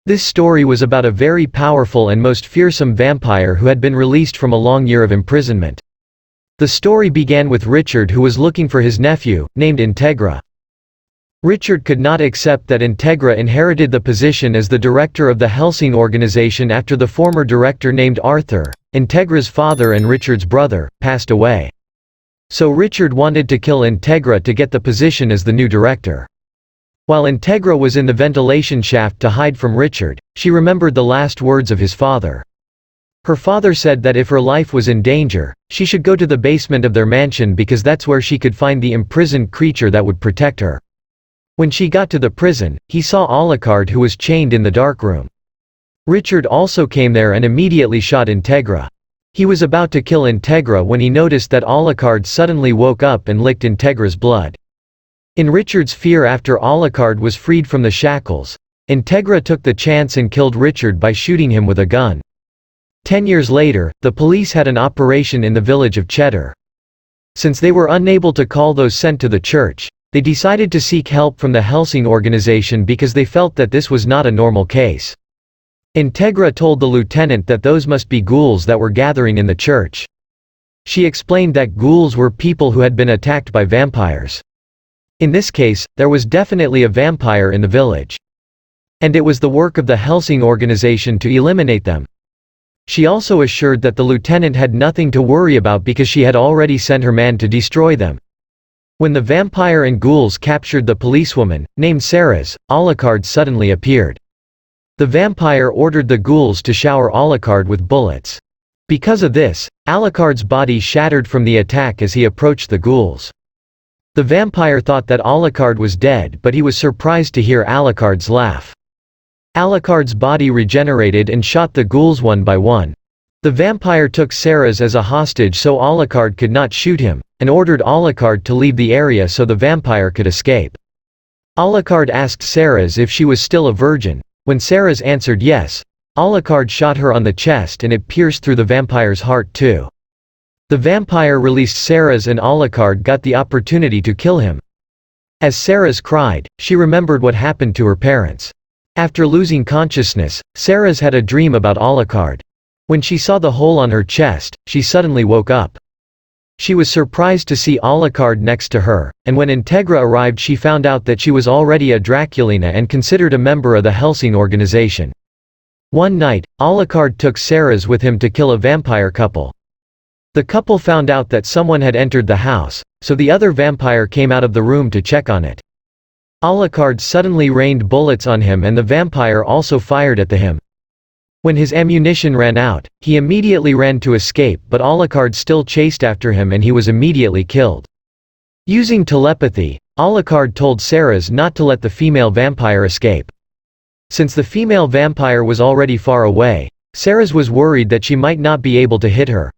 This story was about a very powerful and most fearsome vampire who had been released from a long year of imprisonment. The story began with Richard, who was looking for his nephew, named Integra. Richard could not accept that Integra inherited the position as the director of the Hellsing organization after the former director, named Arthur, Integra's father and Richard's brother, passed away. So Richard wanted to kill Integra to get the position as the new director. While Integra was in the ventilation shaft to hide from Richard, she remembered the last words of his father. Her father said that if her life was in danger, she should go to the basement of their mansion because that's where she could find the imprisoned creature that would protect her. When she got to the prison, he saw Alucard, who was chained in the dark room. Richard also came there and immediately shot Integra. He was about to kill Integra when he noticed that Alucard suddenly woke up and licked Integra's blood. In Richard's fear after Alucard was freed from the shackles, Integra took the chance and killed Richard by shooting him with a gun. 10 years later, the police had an operation in the village of Cheddar. Since they were unable to call those sent to the church, they decided to seek help from the Hellsing organization because they felt that this was not a normal case. Integra told the lieutenant that those must be ghouls that were gathering in the church. She explained that ghouls were people who had been attacked by vampires. In this case, there was definitely a vampire in the village. And it was the work of the Hellsing organization to eliminate them. She also assured that the lieutenant had nothing to worry about because she had already sent her man to destroy them. When the vampire and ghouls captured the policewoman, named Seras, Alucard suddenly appeared. The vampire ordered the ghouls to shower Alucard with bullets. Because of this, Alucard's body shattered from the attack as he approached the ghouls. The vampire thought that Alucard was dead, but he was surprised to hear Alucard's laugh. Alucard's body regenerated and shot the ghouls one by one. The vampire took Seras as a hostage so Alucard could not shoot him, and ordered Alucard to leave the area so the vampire could escape. Alucard asked Seras if she was still a virgin. When Seras answered yes, Alucard shot her on the chest and it pierced through the vampire's heart too. The vampire released Seras and Alucard got the opportunity to kill him. As Seras cried, she remembered what happened to her parents. After losing consciousness, Seras had a dream about Alucard. When she saw the hole on her chest, she suddenly woke up. She was surprised to see Alucard next to her, and when Integra arrived she found out that she was already a Draculina and considered a member of the Hellsing organization. One night, Alucard took Seras with him to kill a vampire couple. The couple found out that someone had entered the house, so the other vampire came out of the room to check on it. Alucard suddenly rained bullets on him and the vampire also fired at him. When his ammunition ran out, he immediately ran to escape, but Alucard still chased after him and he was immediately killed. Using telepathy, Alucard told Seras not to let the female vampire escape. Since the female vampire was already far away, Seras was worried that she might not be able to hit her.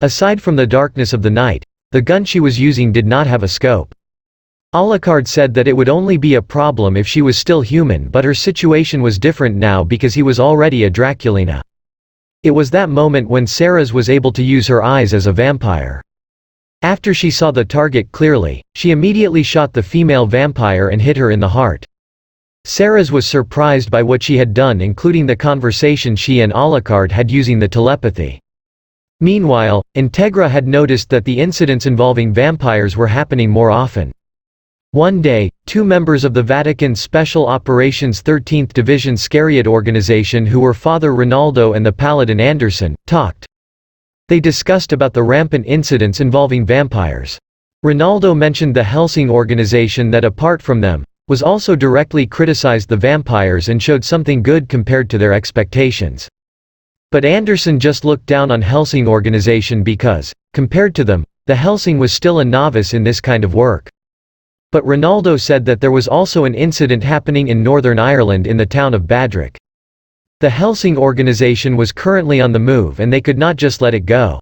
Aside from the darkness of the night, the gun she was using did not have a scope. Alucard said that it would only be a problem if she was still human, but her situation was different now because he was already a Draculina. It was that moment when Seras was able to use her eyes as a vampire. After she saw the target clearly, she immediately shot the female vampire and hit her in the heart. Seras was surprised by what she had done, including the conversation she and Alucard had using the telepathy. Meanwhile, Integra had noticed that the incidents involving vampires were happening more often. One day, two members of the Vatican Special Operations 13th Division Scariot organization, who were Father Ronaldo and the Paladin Anderson, talked. They discussed about the rampant incidents involving vampires. Ronaldo mentioned the Hellsing organization that, apart from them, was also directly criticized the vampires and showed something good compared to their expectations. But Anderson just looked down on Hellsing organization because, compared to them, the Hellsing was still a novice in this kind of work. But Ronaldo said that there was also an incident happening in Northern Ireland in the town of Badrick. The Hellsing organization was currently on the move and they could not just let it go.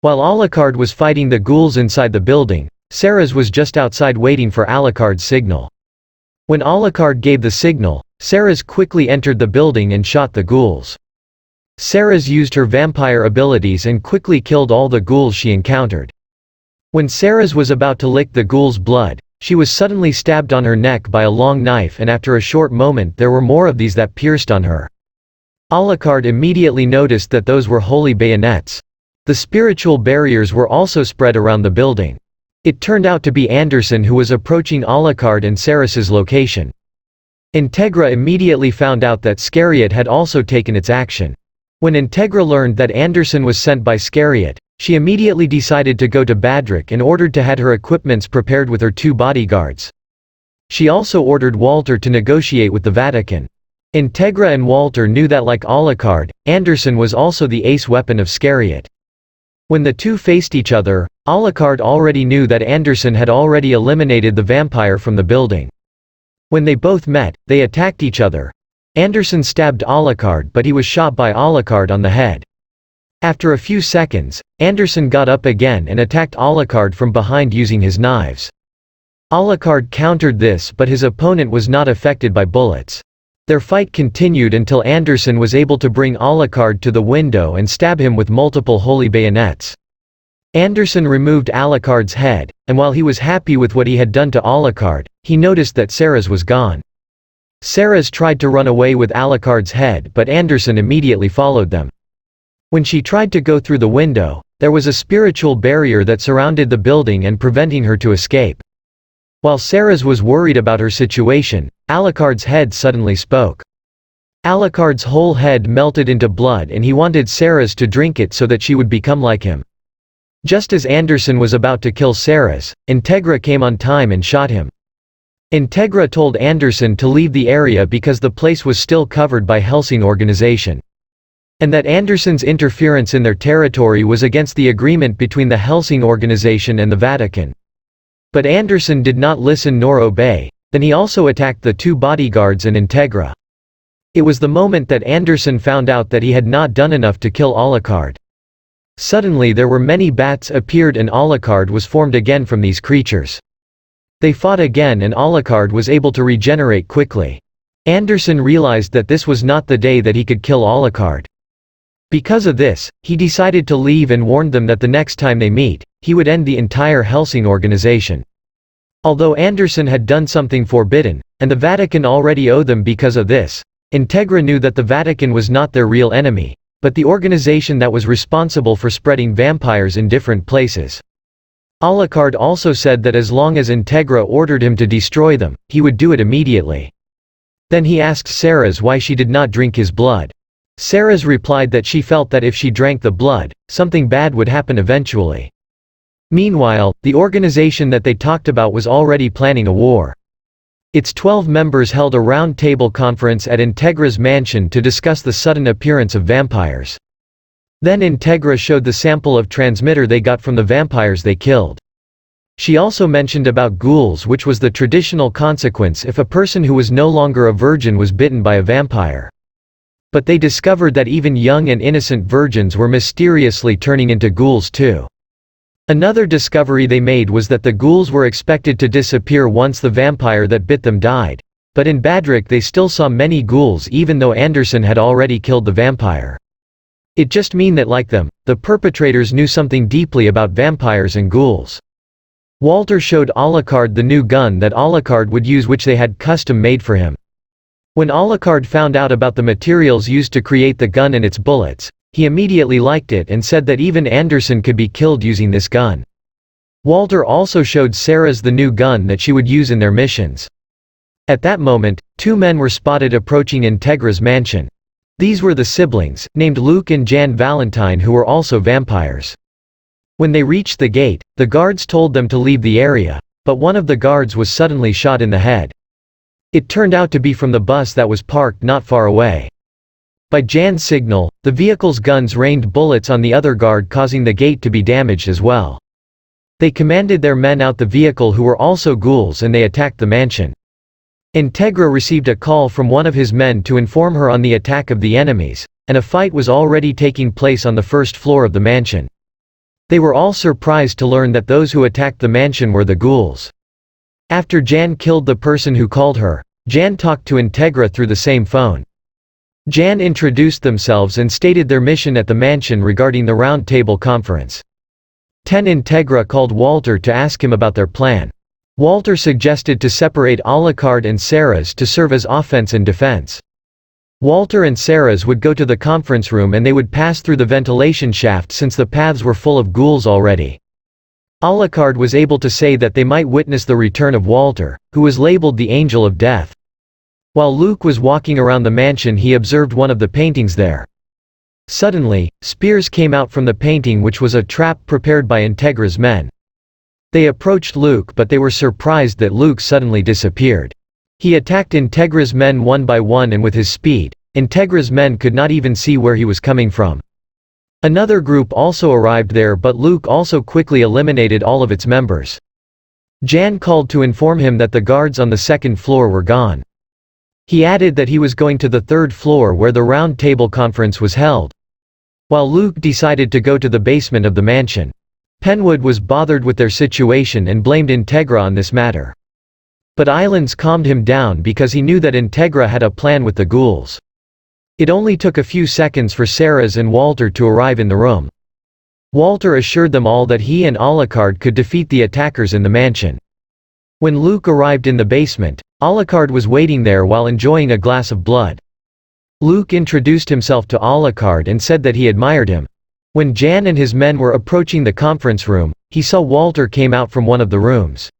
While Alucard was fighting the ghouls inside the building, Seras was just outside waiting for Alucard's signal. When Alucard gave the signal, Seras quickly entered the building and shot the ghouls. Seras used her vampire abilities and quickly killed all the ghouls she encountered. When Seras was about to lick the ghoul's blood, She was suddenly stabbed on her neck by a long knife, and after a short moment there were more of these that pierced on her. Alucard immediately noticed that those were holy bayonets. The spiritual barriers were also spread around the building. It turned out to be Anderson who was approaching Alucard and Seras's location. Integra immediately found out that Scariot had also taken its action. When Integra learned that Anderson was sent by Scariot, she immediately decided to go to Badrick and ordered to have her equipments prepared with her 2 bodyguards. She also ordered Walter to negotiate with the Vatican. Integra and Walter knew that like Alucard, Anderson was also the ace weapon of Scariot. When the two faced each other, Alucard already knew that Anderson had already eliminated the vampire from the building. When they both met, they attacked each other. Anderson stabbed Alucard, but he was shot by Alucard on the head. After a few seconds, Anderson got up again and attacked Alucard from behind using his knives. Alucard countered this, but his opponent was not affected by bullets. Their fight continued until Anderson was able to bring Alucard to the window and stab him with multiple holy bayonets. Anderson removed Alucard's head, and while he was happy with what he had done to Alucard, he noticed that Seras was gone. Seras tried to run away with Alucard's head, but Anderson immediately followed them. When she tried to go through the window, there was a spiritual barrier that surrounded the building and preventing her to escape. While Seras was worried about her situation, Alucard's head suddenly spoke. Alucard's whole head melted into blood and he wanted Seras to drink it so that she would become like him. Just as Anderson was about to kill Seras, Integra came on time and shot him. Integra told Anderson to leave the area because the place was still covered by Hellsing organization. And that Anderson's interference in their territory was against the agreement between the Hellsing organization and the Vatican. But Anderson did not listen nor obey. Then he also attacked the 2 bodyguards and Integra. It was the moment that Anderson found out that he had not done enough to kill Alucard. Suddenly there were many bats appeared and Alucard was formed again from these creatures. They fought again and Alucard was able to regenerate quickly. Anderson realized that this was not the day that he could kill Alucard. Because of this, he decided to leave and warned them that the next time they meet, he would end the entire Hellsing organization. Although Anderson had done something forbidden, and the Vatican already owed them because of this, Integra knew that the Vatican was not their real enemy, but the organization that was responsible for spreading vampires in different places. Alucard also said that as long as Integra ordered him to destroy them, he would do it immediately. Then he asked Seras why she did not drink his blood. Seras replied that she felt that if she drank the blood, something bad would happen eventually. Meanwhile, the organization that they talked about was already planning a war. Its 12 members held a round-table conference at Integra's mansion to discuss the sudden appearance of vampires. Then Integra showed the sample of transmitter they got from the vampires they killed. She also mentioned about ghouls, which was the traditional consequence if a person who was no longer a virgin was bitten by a vampire. But they discovered that even young and innocent virgins were mysteriously turning into ghouls too. Another discovery they made was that the ghouls were expected to disappear once the vampire that bit them died. But in Badrick they still saw many ghouls even though Anderson had already killed the vampire. It just mean that like them, the perpetrators knew something deeply about vampires and ghouls. Walter showed Alucard the new gun that Alucard would use, which they had custom made for him. When Alucard found out about the materials used to create the gun and its bullets, he immediately liked it and said that even Anderson could be killed using this gun. Walter also showed Seras the new gun that she would use in their missions. At that moment, 2 men were spotted approaching Integra's mansion. These were the siblings, named Luke and Jan Valentine, who were also vampires. When they reached the gate, the guards told them to leave the area, but one of the guards was suddenly shot in the head. It turned out to be from the bus that was parked not far away. By Jan's signal, the vehicle's guns rained bullets on the other guard, causing the gate to be damaged as well. They commanded their men out the vehicle, who were also ghouls, and they attacked the mansion. Integra received a call from one of his men to inform her on the attack of the enemies, and a fight was already taking place on the first floor of the mansion. They were all surprised to learn that those who attacked the mansion were the ghouls. After Jan killed the person who called her, Jan talked to Integra through the same phone. Jan introduced themselves and stated their mission at the mansion regarding the round table conference. Integra called Walter to ask him about their plan. Walter suggested to separate Alucard and Seras to serve as offense and defense. Walter and Seras would go to the conference room and they would pass through the ventilation shaft since the paths were full of ghouls already. Alucard was able to say that they might witness the return of Walter, who was labeled the Angel of Death. While Luke was walking around the mansion, he observed one of the paintings there. Suddenly, spears came out from the painting, which was a trap prepared by Integra's men. They approached Luke, but they were surprised that Luke suddenly disappeared. He attacked Integra's men one by one, and with his speed, Integra's men could not even see where he was coming from. Another group also arrived there, but Luke also quickly eliminated all of its members. Jan called to inform him that the guards on the second floor were gone. He added that he was going to the third floor where the round table conference was held. While Luke decided to go to the basement of the mansion. Penwood was bothered with their situation and blamed Integra on this matter. But Islands calmed him down because he knew that Integra had a plan with the ghouls. It only took a few seconds for Seras and Walter to arrive in the room. Walter assured them all that he and Alucard could defeat the attackers in the mansion. When Luke arrived in the basement, Alucard was waiting there while enjoying a glass of blood. Luke introduced himself to Alucard and said that he admired him. When Jan and his men were approaching the conference room, he saw Walter came out from one of the rooms.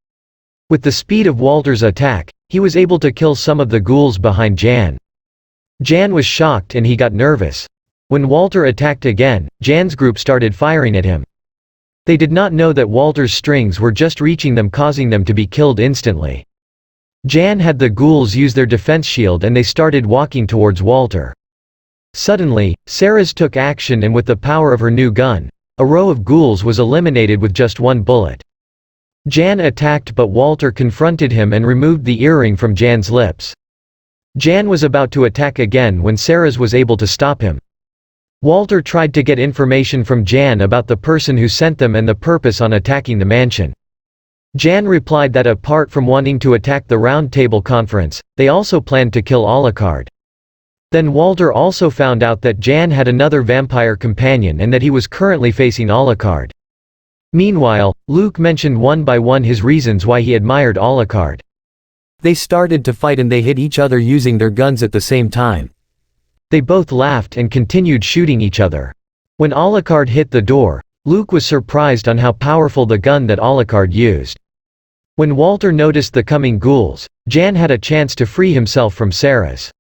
With the speed of Walter's attack, he was able to kill some of the ghouls behind Jan. Jan was shocked and he got nervous. When Walter attacked again, Jan's group started firing at him. They did not know that Walter's strings were just reaching them, causing them to be killed instantly. Jan had the ghouls use their defense shield and they started walking towards Walter. Suddenly, Seras took action, and with the power of her new gun, a row of ghouls was eliminated with just one bullet. Jan attacked, but Walter confronted him and removed the earring from Jan's lips. Jan was about to attack again when Seras was able to stop him. Walter tried to get information from Jan about the person who sent them and the purpose on attacking the mansion. Jan replied that apart from wanting to attack the Round Table Conference, they also planned to kill Alucard. Then Walter also found out that Jan had another vampire companion and that he was currently facing Alucard. Meanwhile, Luke mentioned one by one his reasons why he admired Alucard. They started to fight and they hit each other using their guns at the same time. They both laughed and continued shooting each other. When Alucard hit the door, Luke was surprised on how powerful the gun that Alucard used. When Walter noticed the coming ghouls, Jan had a chance to free himself from Seras.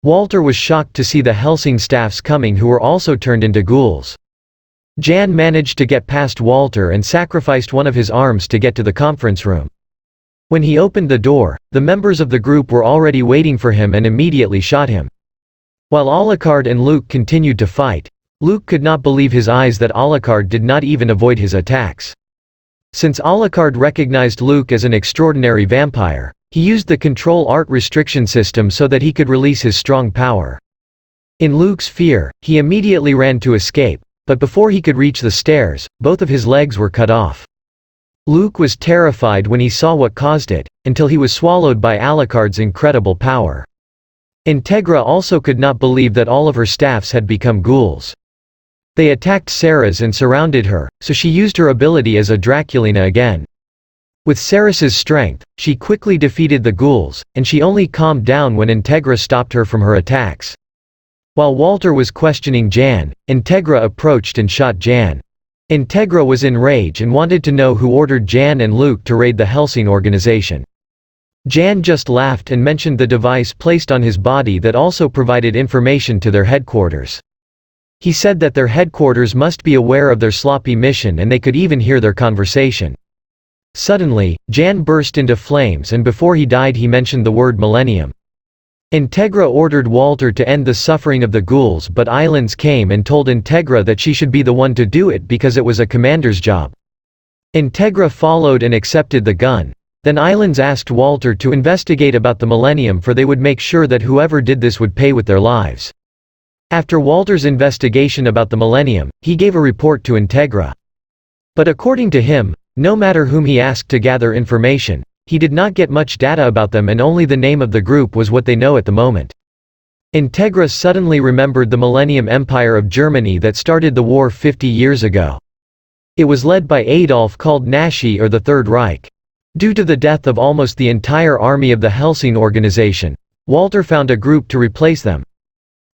Walter was shocked to see the Hellsing staffs coming, who were also turned into ghouls. Jan managed to get past Walter and sacrificed one of his arms to get to the conference room. When he opened the door, the members of the group were already waiting for him and immediately shot him. While Alucard and Luke continued to fight, Luke could not believe his eyes that Alucard did not even avoid his attacks. Since Alucard recognized Luke as an extraordinary vampire, he used the control art restriction system so that he could release his strong power. In Luke's fear, he immediately ran to escape, but before he could reach the stairs, both of his legs were cut off. Luke was terrified when he saw what caused it, until he was swallowed by Alucard's incredible power. Integra also could not believe that all of her staffs had become ghouls. They attacked Seras and surrounded her, so she used her ability as a Draculina again. With Seras's strength, she quickly defeated the ghouls, and she only calmed down when Integra stopped her from her attacks. While Walter was questioning Jan, Integra approached and shot Jan. Integra was enraged and wanted to know who ordered Jan and Luke to raid the Hellsing organization. Jan just laughed and mentioned the device placed on his body that also provided information to their headquarters. He said that their headquarters must be aware of their sloppy mission and they could even hear their conversation. Suddenly, Jan burst into flames, and before he died he mentioned the word millennium. Integra ordered Walter to end the suffering of the ghouls, but Islands came and told Integra that she should be the one to do it because it was a commander's job. Integra followed and accepted the gun. Then Islands asked Walter to investigate about the millennium, for they would make sure that whoever did this would pay with their lives. After Walter's investigation about the millennium, he gave a report to Integra. But according to him, no matter whom he asked to gather information, he did not get much data about them, and only the name of the group was what they know at the moment. Integra suddenly remembered the Millennium Empire of Germany that started the war 50 years ago. It was led by Adolf, called Nazi or the Third Reich. Due to the death of almost the entire army of the Hellsing organization, Walter found a group to replace them.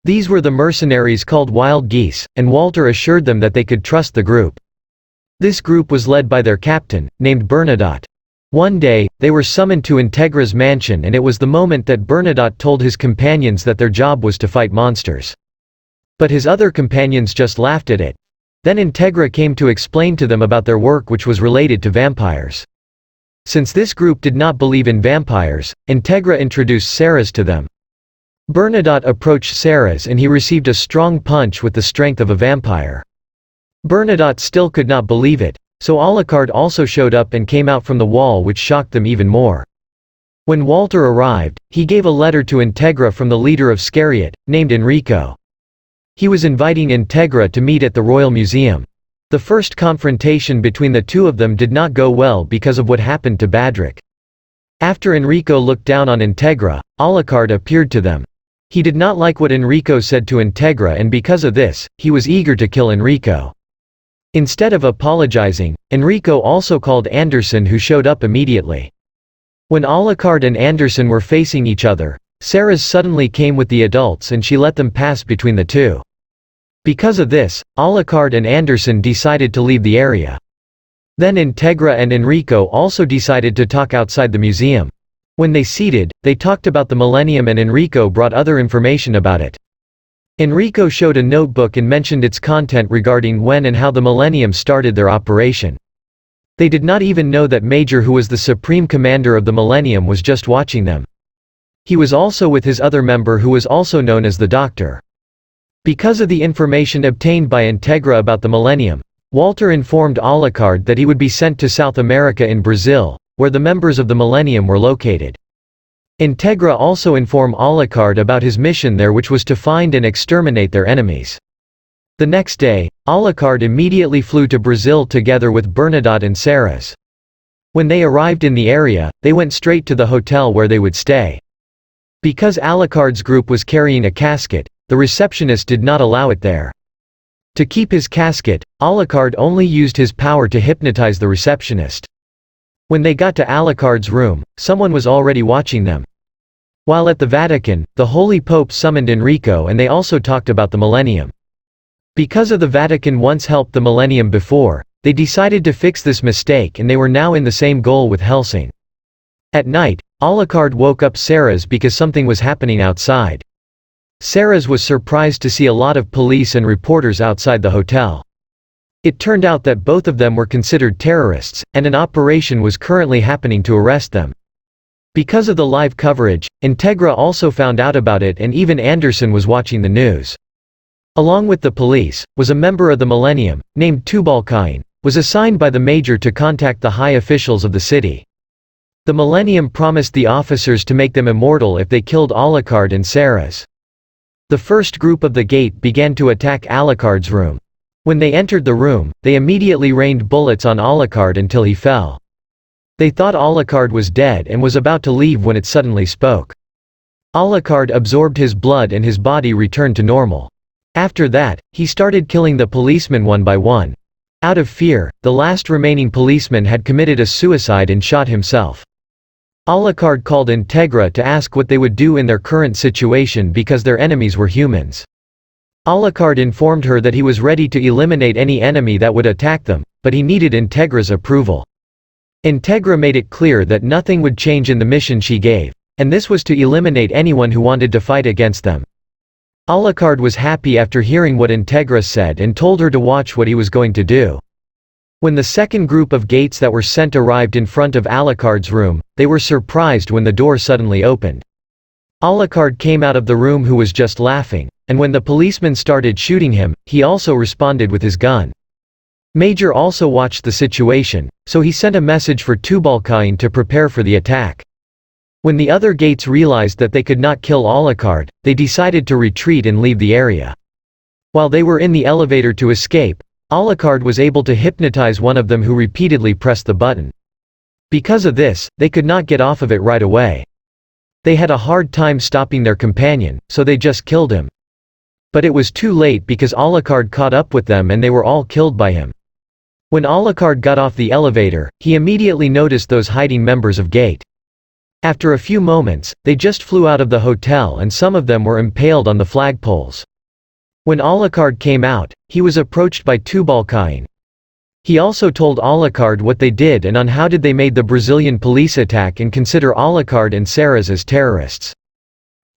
These were the mercenaries called Wild Geese, and Walter assured them that they could trust the group. This group was led by their captain, named Bernadotte. One day, they were summoned to Integra's mansion, and it was the moment that Bernadotte told his companions that their job was to fight monsters. But his other companions just laughed at it. Then Integra came to explain to them about their work, which was related to vampires. Since this group did not believe in vampires, Integra introduced Seras to them. Bernadotte approached Seras and he received a strong punch with the strength of a vampire. Bernadotte still could not believe it, so Alucard also showed up and came out from the wall, which shocked them even more. When Walter arrived, he gave a letter to Integra from the leader of Scariot, named Enrico. He was inviting Integra to meet at the Royal Museum. The first confrontation between the two of them did not go well because of what happened to Badrick. After Enrico looked down on Integra, Alucard appeared to them. He did not like what Enrico said to Integra, and because of this, he was eager to kill Enrico. Instead of apologizing, Enrico also called Anderson, who showed up immediately. When Alucard and Anderson were facing each other, Seras suddenly came with the adults and she let them pass between the two. Because of this, Alucard and Anderson decided to leave the area. Then Integra and Enrico also decided to talk outside the museum. When they seated, they talked about the Millennium and Enrico brought other information about it. Enrico showed a notebook and mentioned its content regarding when and how the Millennium started their operation. They did not even know that Major, who was the supreme commander of the Millennium, was just watching them. He was also with his other member, who was also known as the Doctor. Because of the information obtained by Integra about the Millennium, Walter informed Alucard that he would be sent to South America in Brazil, where the members of the Millennium were located. Integra also informed Alucard about his mission there, which was to find and exterminate their enemies. The next day, Alucard immediately flew to Brazil together with Bernadotte and Seras. When they arrived in the area, they went straight to the hotel where they would stay. Because Alucard's group was carrying a casket, the receptionist did not allow it there. To keep his casket, Alucard only used his power to hypnotize the receptionist. When they got to Alucard's room, someone was already watching them. While at the Vatican, the Holy Pope summoned Enrico and they also talked about the Millennium. Because of the Vatican once helped the Millennium before, they decided to fix this mistake, and they were now in the same goal with Hellsing. At night, Alucard woke up Seras because something was happening outside. Seras was surprised to see a lot of police and reporters outside the hotel. It turned out that both of them were considered terrorists, and an operation was currently happening to arrest them. Because of the live coverage, Integra also found out about it, and even Anderson was watching the news. Along with the police, was a member of the Millennium, named Tubalcain, was assigned by the Major to contact the high officials of the city. The Millennium promised the officers to make them immortal if they killed Alucard and Seras. The first group of the gate began to attack Alucard's room. When they entered the room, they immediately rained bullets on Alucard until he fell. They thought Alucard was dead and was about to leave when it suddenly spoke. Alucard absorbed his blood and his body returned to normal. After that, he started killing the policemen one by one. Out of fear, the last remaining policeman had committed a suicide and shot himself. Alucard called Integra to ask what they would do in their current situation because their enemies were humans. Alucard informed her that he was ready to eliminate any enemy that would attack them, but he needed Integra's approval. Integra made it clear that nothing would change in the mission she gave, and this was to eliminate anyone who wanted to fight against them. Alucard was happy after hearing what Integra said and told her to watch what he was going to do. When the second group of gates that were sent arrived in front of Alucard's room, they were surprised when the door suddenly opened. Alucard came out of the room, who was just laughing, and when the policeman started shooting him, he also responded with his gun. Major also watched the situation, so he sent a message for Tubalcain to prepare for the attack. When the other gates realized that they could not kill Alucard, they decided to retreat and leave the area. While they were in the elevator to escape, Alucard was able to hypnotize one of them, who repeatedly pressed the button. Because of this, they could not get off of it right away. They had a hard time stopping their companion, so they just killed him. But it was too late because Alucard caught up with them and they were all killed by him. When Alucard got off the elevator, he immediately noticed those hiding members of Gate. After a few moments, they just flew out of the hotel and some of them were impaled on the flagpoles. When Alucard came out, he was approached by Tubalcain. He also told Alucard what they did and on how did they made the Brazilian police attack and consider Alucard and Seras as terrorists.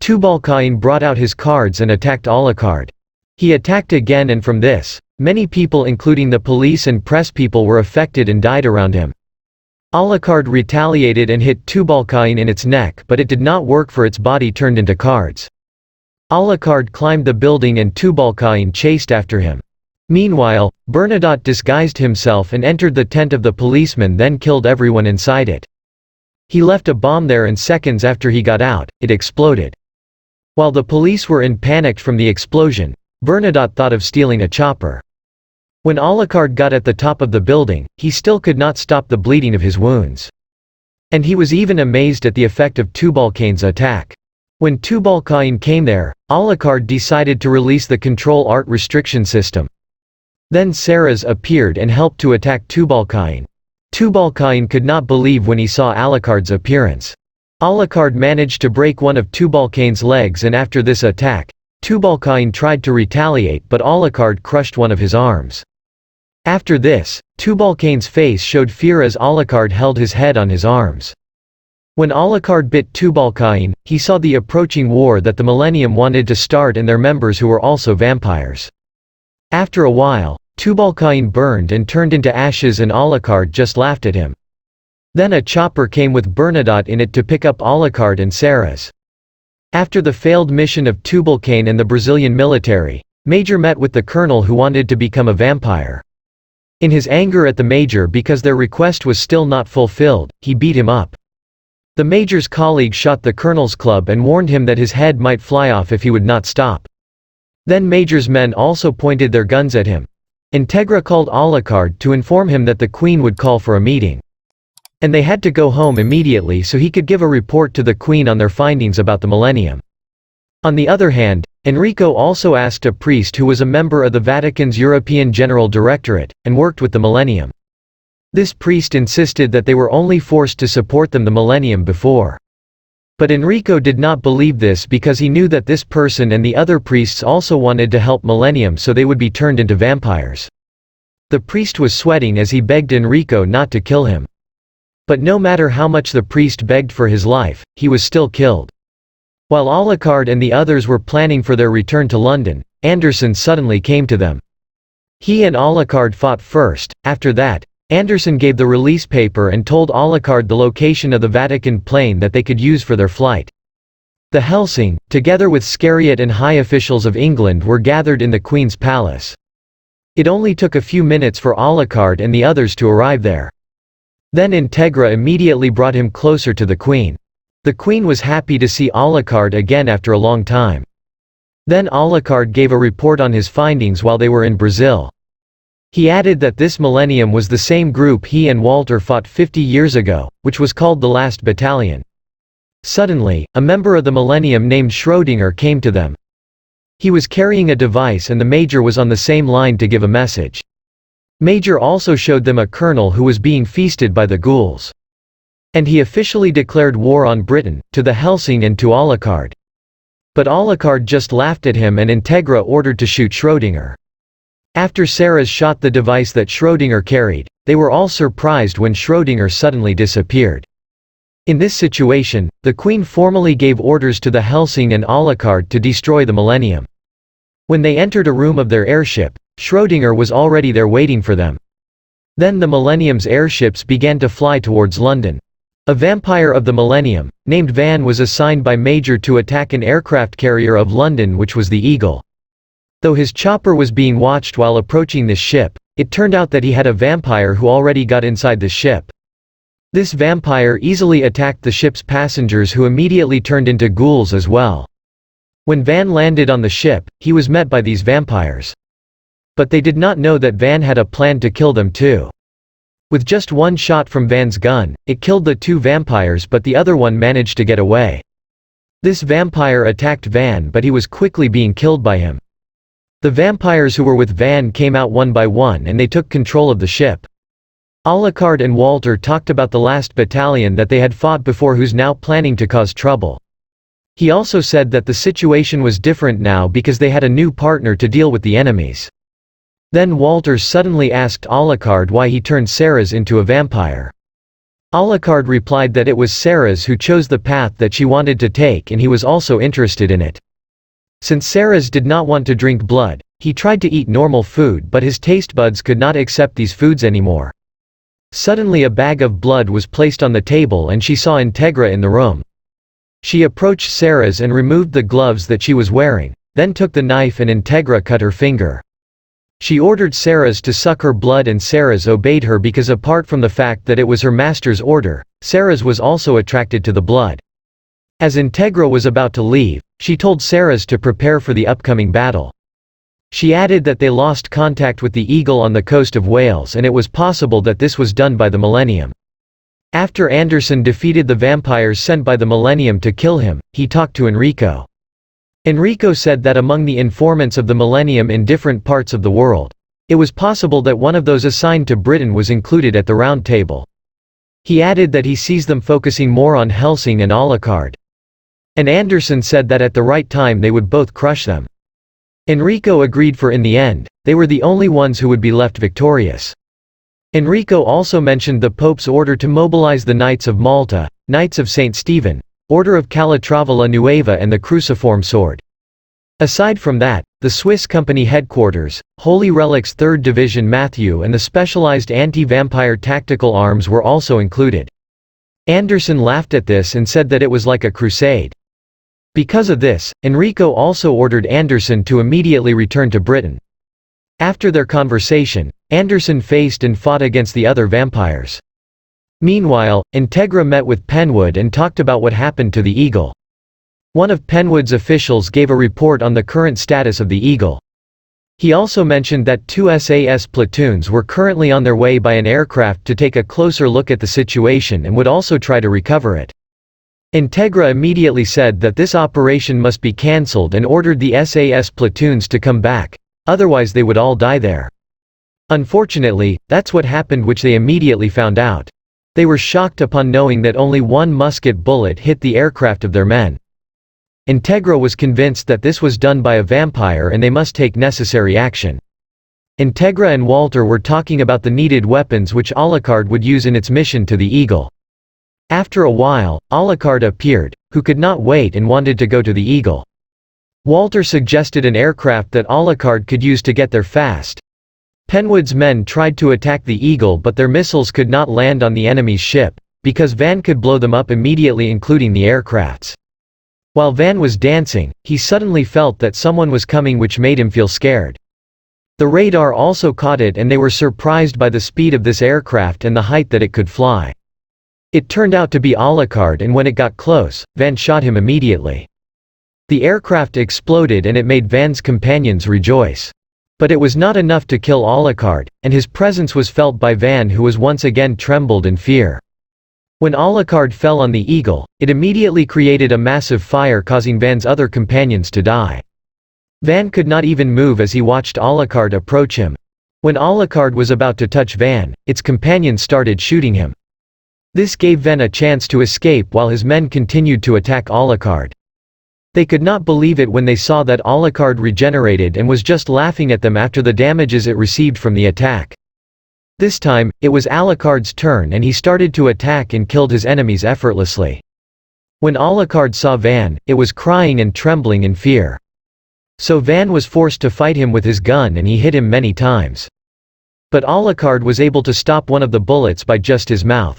Tubalcain brought out his cards and attacked Alucard. He attacked again and from this, many people including the police and press people were affected and died around him. Alucard retaliated and hit Tubalcain in its neck but it did not work for its body turned into cards. Alucard climbed the building and Tubalcain chased after him. Meanwhile, Bernadotte disguised himself and entered the tent of the policeman then killed everyone inside it. He left a bomb there and seconds after he got out, it exploded. While the police were in panic from the explosion, Bernadotte thought of stealing a chopper. When Alucard got at the top of the building, he still could not stop the bleeding of his wounds. And he was even amazed at the effect of Tubalcain's attack. When Tubalcain came there, Alucard decided to release the control art restriction system. Then Seras appeared and helped to attack Tubalcain. Tubalcain could not believe when he saw Alucard's appearance. Alucard managed to break one of Tubalcain's legs and after this attack, Tubalcain tried to retaliate but Alucard crushed one of his arms. After this, Tubalcain's face showed fear as Alucard held his head on his arms. When Alucard bit Tubalcain, he saw the approaching war that the Millennium wanted to start and their members who were also vampires. After a while, Tubalcain burned and turned into ashes and Alucard just laughed at him. Then a chopper came with Bernadotte in it to pick up Alucard and Seras. After the failed mission of Tubalcain and the Brazilian military, Major met with the colonel who wanted to become a vampire. In his anger at the major because their request was still not fulfilled, he beat him up. The major's colleague shot the colonel's club and warned him that his head might fly off if he would not stop. Then major's men also pointed their guns at him. Integra called Alucard to inform him that the queen would call for a meeting. And they had to go home immediately so he could give a report to the queen on their findings about the millennium. On the other hand, Enrico also asked a priest who was a member of the Vatican's European General Directorate, and worked with the millennium. This priest insisted that they were only forced to support them the millennium before. But Enrico did not believe this because he knew that this person and the other priests also wanted to help millennium so they would be turned into vampires. The priest was sweating as he begged Enrico not to kill him. But no matter how much the priest begged for his life, he was still killed. While Alucard and the others were planning for their return to London, Anderson suddenly came to them. He and Alucard fought first. After that, Anderson gave the release paper and told Alucard the location of the Vatican plane that they could use for their flight. The Hellsing, together with Scariot and high officials of England were gathered in the Queen's palace. It only took a few minutes for Alucard and the others to arrive there. Then Integra immediately brought him closer to the Queen. The Queen was happy to see Alucard again after a long time. Then Alucard gave a report on his findings while they were in Brazil. He added that this millennium was the same group he and Walter fought 50 years ago, which was called the Last Battalion. Suddenly, a member of the millennium named Schrödinger came to them. He was carrying a device and the major was on the same line to give a message. Major also showed them a colonel who was being feasted by the ghouls. And he officially declared war on Britain, to the Hellsing and to Alucard. But Alucard just laughed at him and Integra ordered to shoot Schrödinger. After Seras shot the device that Schrödinger carried, they were all surprised when Schrödinger suddenly disappeared. In this situation, the Queen formally gave orders to the Hellsing and Alucard to destroy the millennium. When they entered a room of their airship, Schrödinger was already there waiting for them. Then the millennium's airships began to fly towards London. A vampire of the millennium, named Van was assigned by Major to attack an aircraft carrier of London which was the Eagle. Though his chopper was being watched while approaching this ship, it turned out that he had a vampire who already got inside the ship. This vampire easily attacked the ship's passengers who immediately turned into ghouls as well. When Van landed on the ship, he was met by these vampires. But they did not know that Van had a plan to kill them too. With just one shot from Van's gun, it killed the two vampires but the other one managed to get away. This vampire attacked Van but he was quickly being killed by him. The vampires who were with Van came out one by one and they took control of the ship. Alucard and Walter talked about the last battalion that they had fought before who's now planning to cause trouble. He also said that the situation was different now because they had a new partner to deal with the enemies. Then Walter suddenly asked Alucard why he turned Seras into a vampire. Alucard replied that it was Seras who chose the path that she wanted to take and he was also interested in it. Since Seras did not want to drink blood, he tried to eat normal food but his taste buds could not accept these foods anymore. Suddenly a bag of blood was placed on the table and she saw Integra in the room. She approached Seras and removed the gloves that she was wearing, then took the knife and Integra cut her finger. She ordered Seras to suck her blood and Seras obeyed her because apart from the fact that it was her master's order, Seras was also attracted to the blood. As Integra was about to leave, she told Seras to prepare for the upcoming battle. She added that they lost contact with the eagle on the coast of Wales and it was possible that this was done by the Millennium. After Anderson defeated the vampires sent by the Millennium to kill him, he talked to Enrico. Enrico said that among the informants of the Millennium in different parts of the world, it was possible that one of those assigned to Britain was included at the round table. He added that he sees them focusing more on Hellsing and Alucard. And Anderson said that at the right time they would both crush them. Enrico agreed for in the end, they were the only ones who would be left victorious. Enrico also mentioned the Pope's order to mobilize the Knights of Malta, Knights of St. Stephen, Order of Calatrava la Nueva and the Cruciform Sword. Aside from that, the Swiss Company headquarters, Holy Relics 3rd Division Matthew and the specialized anti-vampire tactical arms were also included. Anderson laughed at this and said that it was like a crusade. Because of this, Enrico also ordered Anderson to immediately return to Britain. After their conversation, Anderson faced and fought against the other vampires. Meanwhile, Integra met with Penwood and talked about what happened to the Eagle. One of Penwood's officials gave a report on the current status of the Eagle. He also mentioned that 2 SAS platoons were currently on their way by an aircraft to take a closer look at the situation and would also try to recover it. Integra immediately said that this operation must be cancelled and ordered the SAS platoons to come back, otherwise they would all die there. Unfortunately, that's what happened, which they immediately found out. They were shocked upon knowing that only one musket bullet hit the aircraft of their men. Integra was convinced that this was done by a vampire and they must take necessary action. Integra and Walter were talking about the needed weapons which Alucard would use in its mission to the Eagle. After a while, Alucard appeared, who could not wait and wanted to go to the Eagle. Walter suggested an aircraft that Alucard could use to get there fast. Penwood's men tried to attack the Eagle but their missiles could not land on the enemy's ship, because Van could blow them up immediately, including the aircrafts. While Van was dancing, he suddenly felt that someone was coming, which made him feel scared. The radar also caught it and they were surprised by the speed of this aircraft and the height that it could fly. It turned out to be Alucard and when it got close, Van shot him immediately. The aircraft exploded and it made Van's companions rejoice. But it was not enough to kill Alucard, and his presence was felt by Van, who was once again trembled in fear. When Alucard fell on the Eagle, it immediately created a massive fire, causing Van's other companions to die. Van could not even move as he watched Alucard approach him. When Alucard was about to touch Van, its companions started shooting him. This gave Van a chance to escape while his men continued to attack Alucard. They could not believe it when they saw that Alucard regenerated and was just laughing at them after the damages it received from the attack. This time, it was Alucard's turn and he started to attack and killed his enemies effortlessly. When Alucard saw Van, it was crying and trembling in fear. So Van was forced to fight him with his gun and he hit him many times. But Alucard was able to stop one of the bullets by just his mouth.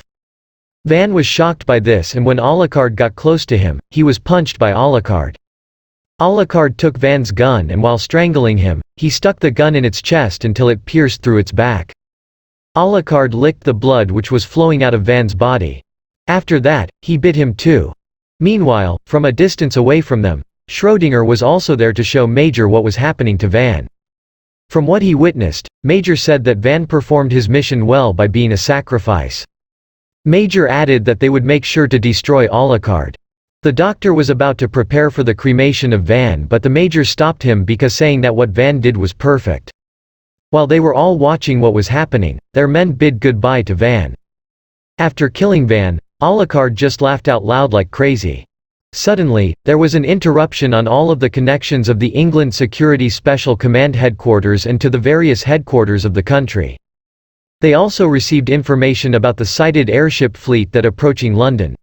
Van was shocked by this and when Alucard got close to him, he was punched by Alucard. Alucard took Van's gun and while strangling him, he stuck the gun in its chest until it pierced through its back. Alucard licked the blood which was flowing out of Van's body. After that, he bit him too. Meanwhile, from a distance away from them, Schrödinger was also there to show Major what was happening to Van. From what he witnessed, Major said that Van performed his mission well by being a sacrifice. Major added that they would make sure to destroy Alucard. The doctor was about to prepare for the cremation of Van, but the major stopped him because saying that what Van did was perfect. While they were all watching what was happening, their men bid goodbye to Van. After killing Van, Alucard just laughed out loud like crazy. Suddenly, there was an interruption on all of the connections of the England Security Special Command headquarters and to the various headquarters of the country. They also received information about the sighted airship fleet that approaching London.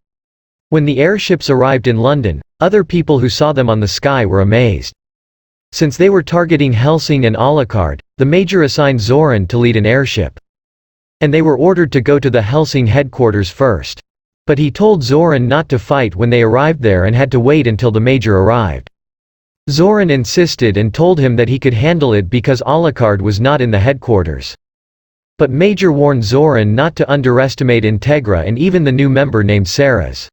When the airships arrived in London, other people who saw them on the sky were amazed. Since they were targeting Hellsing and Alucard, the major assigned Zoran to lead an airship. And they were ordered to go to the Hellsing headquarters first. But he told Zoran not to fight when they arrived there and had to wait until the major arrived. Zoran insisted and told him that he could handle it because Alucard was not in the headquarters. But Major warned Zoran not to underestimate Integra and even the new member named Seras.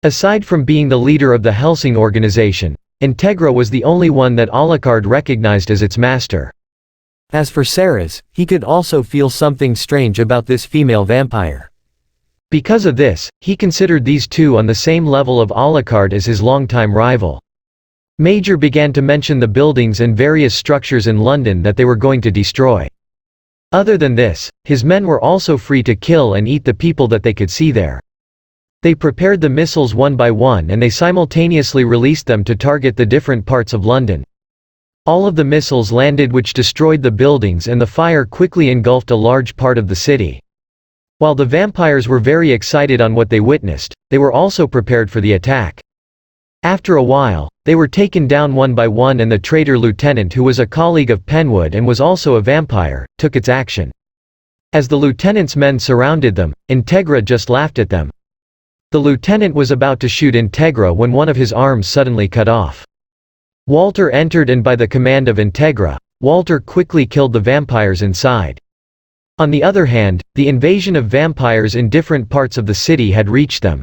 Aside from being the leader of the Hellsing organization, Integra was the only one that Alucard recognized as its master. As for Seras, he could also feel something strange about this female vampire. Because of this, he considered these two on the same level of Alucard as his longtime rival. Major began to mention the buildings and various structures in London that they were going to destroy. Other than this, his men were also free to kill and eat the people that they could see there. They prepared the missiles one by one and they simultaneously released them to target the different parts of London. All of the missiles landed which destroyed the buildings and the fire quickly engulfed a large part of the city. While the vampires were very excited on what they witnessed, they were also prepared for the attack. After a while, they were taken down one by one and the traitor lieutenant who was a colleague of Penwood and was also a vampire, took its action. As the lieutenant's men surrounded them, Integra just laughed at them. The lieutenant was about to shoot Integra when one of his arms suddenly cut off. Walter entered and by the command of Integra, Walter quickly killed the vampires inside. On the other hand, the invasion of vampires in different parts of the city had reached them.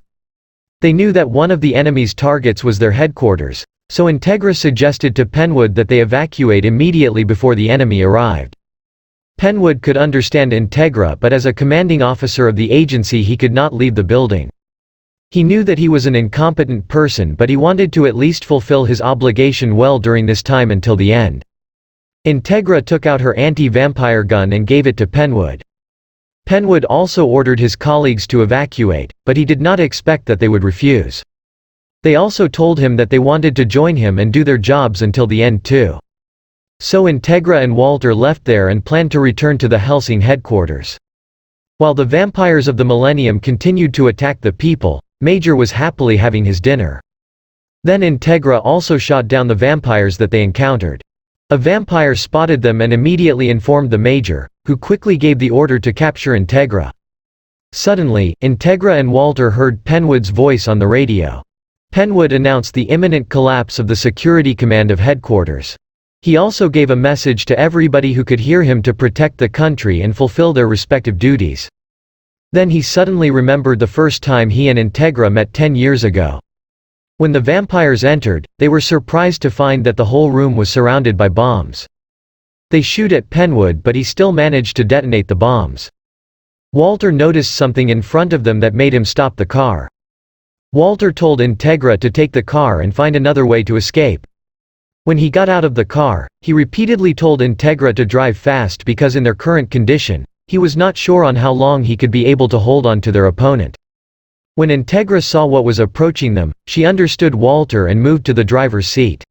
They knew that one of the enemy's targets was their headquarters, so Integra suggested to Penwood that they evacuate immediately before the enemy arrived. Penwood could understand Integra, but as a commanding officer of the agency he could not leave the building. He knew that he was an incompetent person, but he wanted to at least fulfill his obligation well during this time until the end. Integra took out her anti-vampire gun and gave it to Penwood. Penwood also ordered his colleagues to evacuate, but he did not expect that they would refuse. They also told him that they wanted to join him and do their jobs until the end too. So Integra and Walter left there and planned to return to the Hellsing headquarters. While the vampires of the Millennium continued to attack the people, Major was happily having his dinner. Then Integra also shot down the vampires that they encountered. A vampire spotted them and immediately informed the Major, who quickly gave the order to capture Integra. Suddenly, Integra and Walter heard Penwood's voice on the radio. Penwood announced the imminent collapse of the security command of headquarters. He also gave a message to everybody who could hear him to protect the country and fulfill their respective duties. Then he suddenly remembered the first time he and Integra met 10 years ago. When the vampires entered, they were surprised to find that the whole room was surrounded by bombs. They shoot at Penwood, but he still managed to detonate the bombs. Walter noticed something in front of them that made him stop the car. Walter told Integra to take the car and find another way to escape. When he got out of the car, he repeatedly told Integra to drive fast because in their current condition, he was not sure on how long he could be able to hold on to their opponent. When Integra saw what was approaching them, she understood Walter and moved to the driver's seat.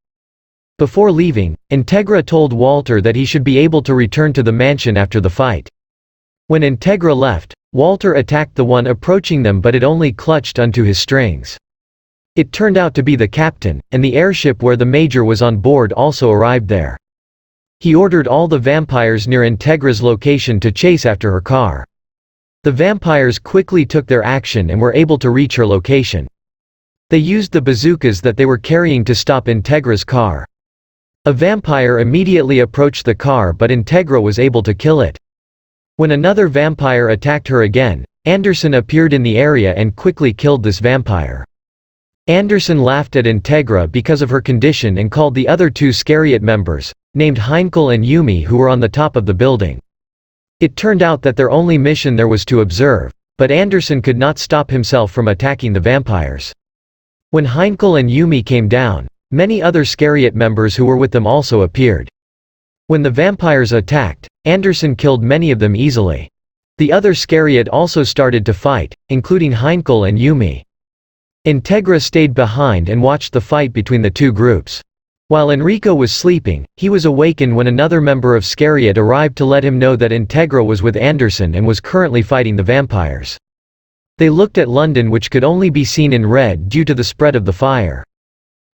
Before leaving, Integra told Walter that he should be able to return to the mansion after the fight. When Integra left, Walter attacked the one approaching them, but it only clutched onto his strings. It turned out to be the captain, and the airship where the Major was on board also arrived there. He ordered all the vampires near Integra's location to chase after her car. The vampires quickly took their action and were able to reach her location. They used the bazookas that they were carrying to stop Integra's car. A vampire immediately approached the car, but Integra was able to kill it. When another vampire attacked her again, Anderson appeared in the area and quickly killed this vampire. Anderson laughed at Integra because of her condition and called the other two Scariot members, named Heinkel and Yumi, who were on the top of the building. It turned out that their only mission there was to observe, but Anderson could not stop himself from attacking the vampires. When Heinkel and Yumi came down, many other Scariot members who were with them also appeared. When the vampires attacked, Anderson killed many of them easily. The other Scariot also started to fight, including Heinkel and Yumi. Integra stayed behind and watched the fight between the two groups. While Enrico was sleeping, he was awakened when another member of Scariot arrived to let him know that Integra was with Anderson and was currently fighting the vampires. They looked at London, which could only be seen in red due to the spread of the fire.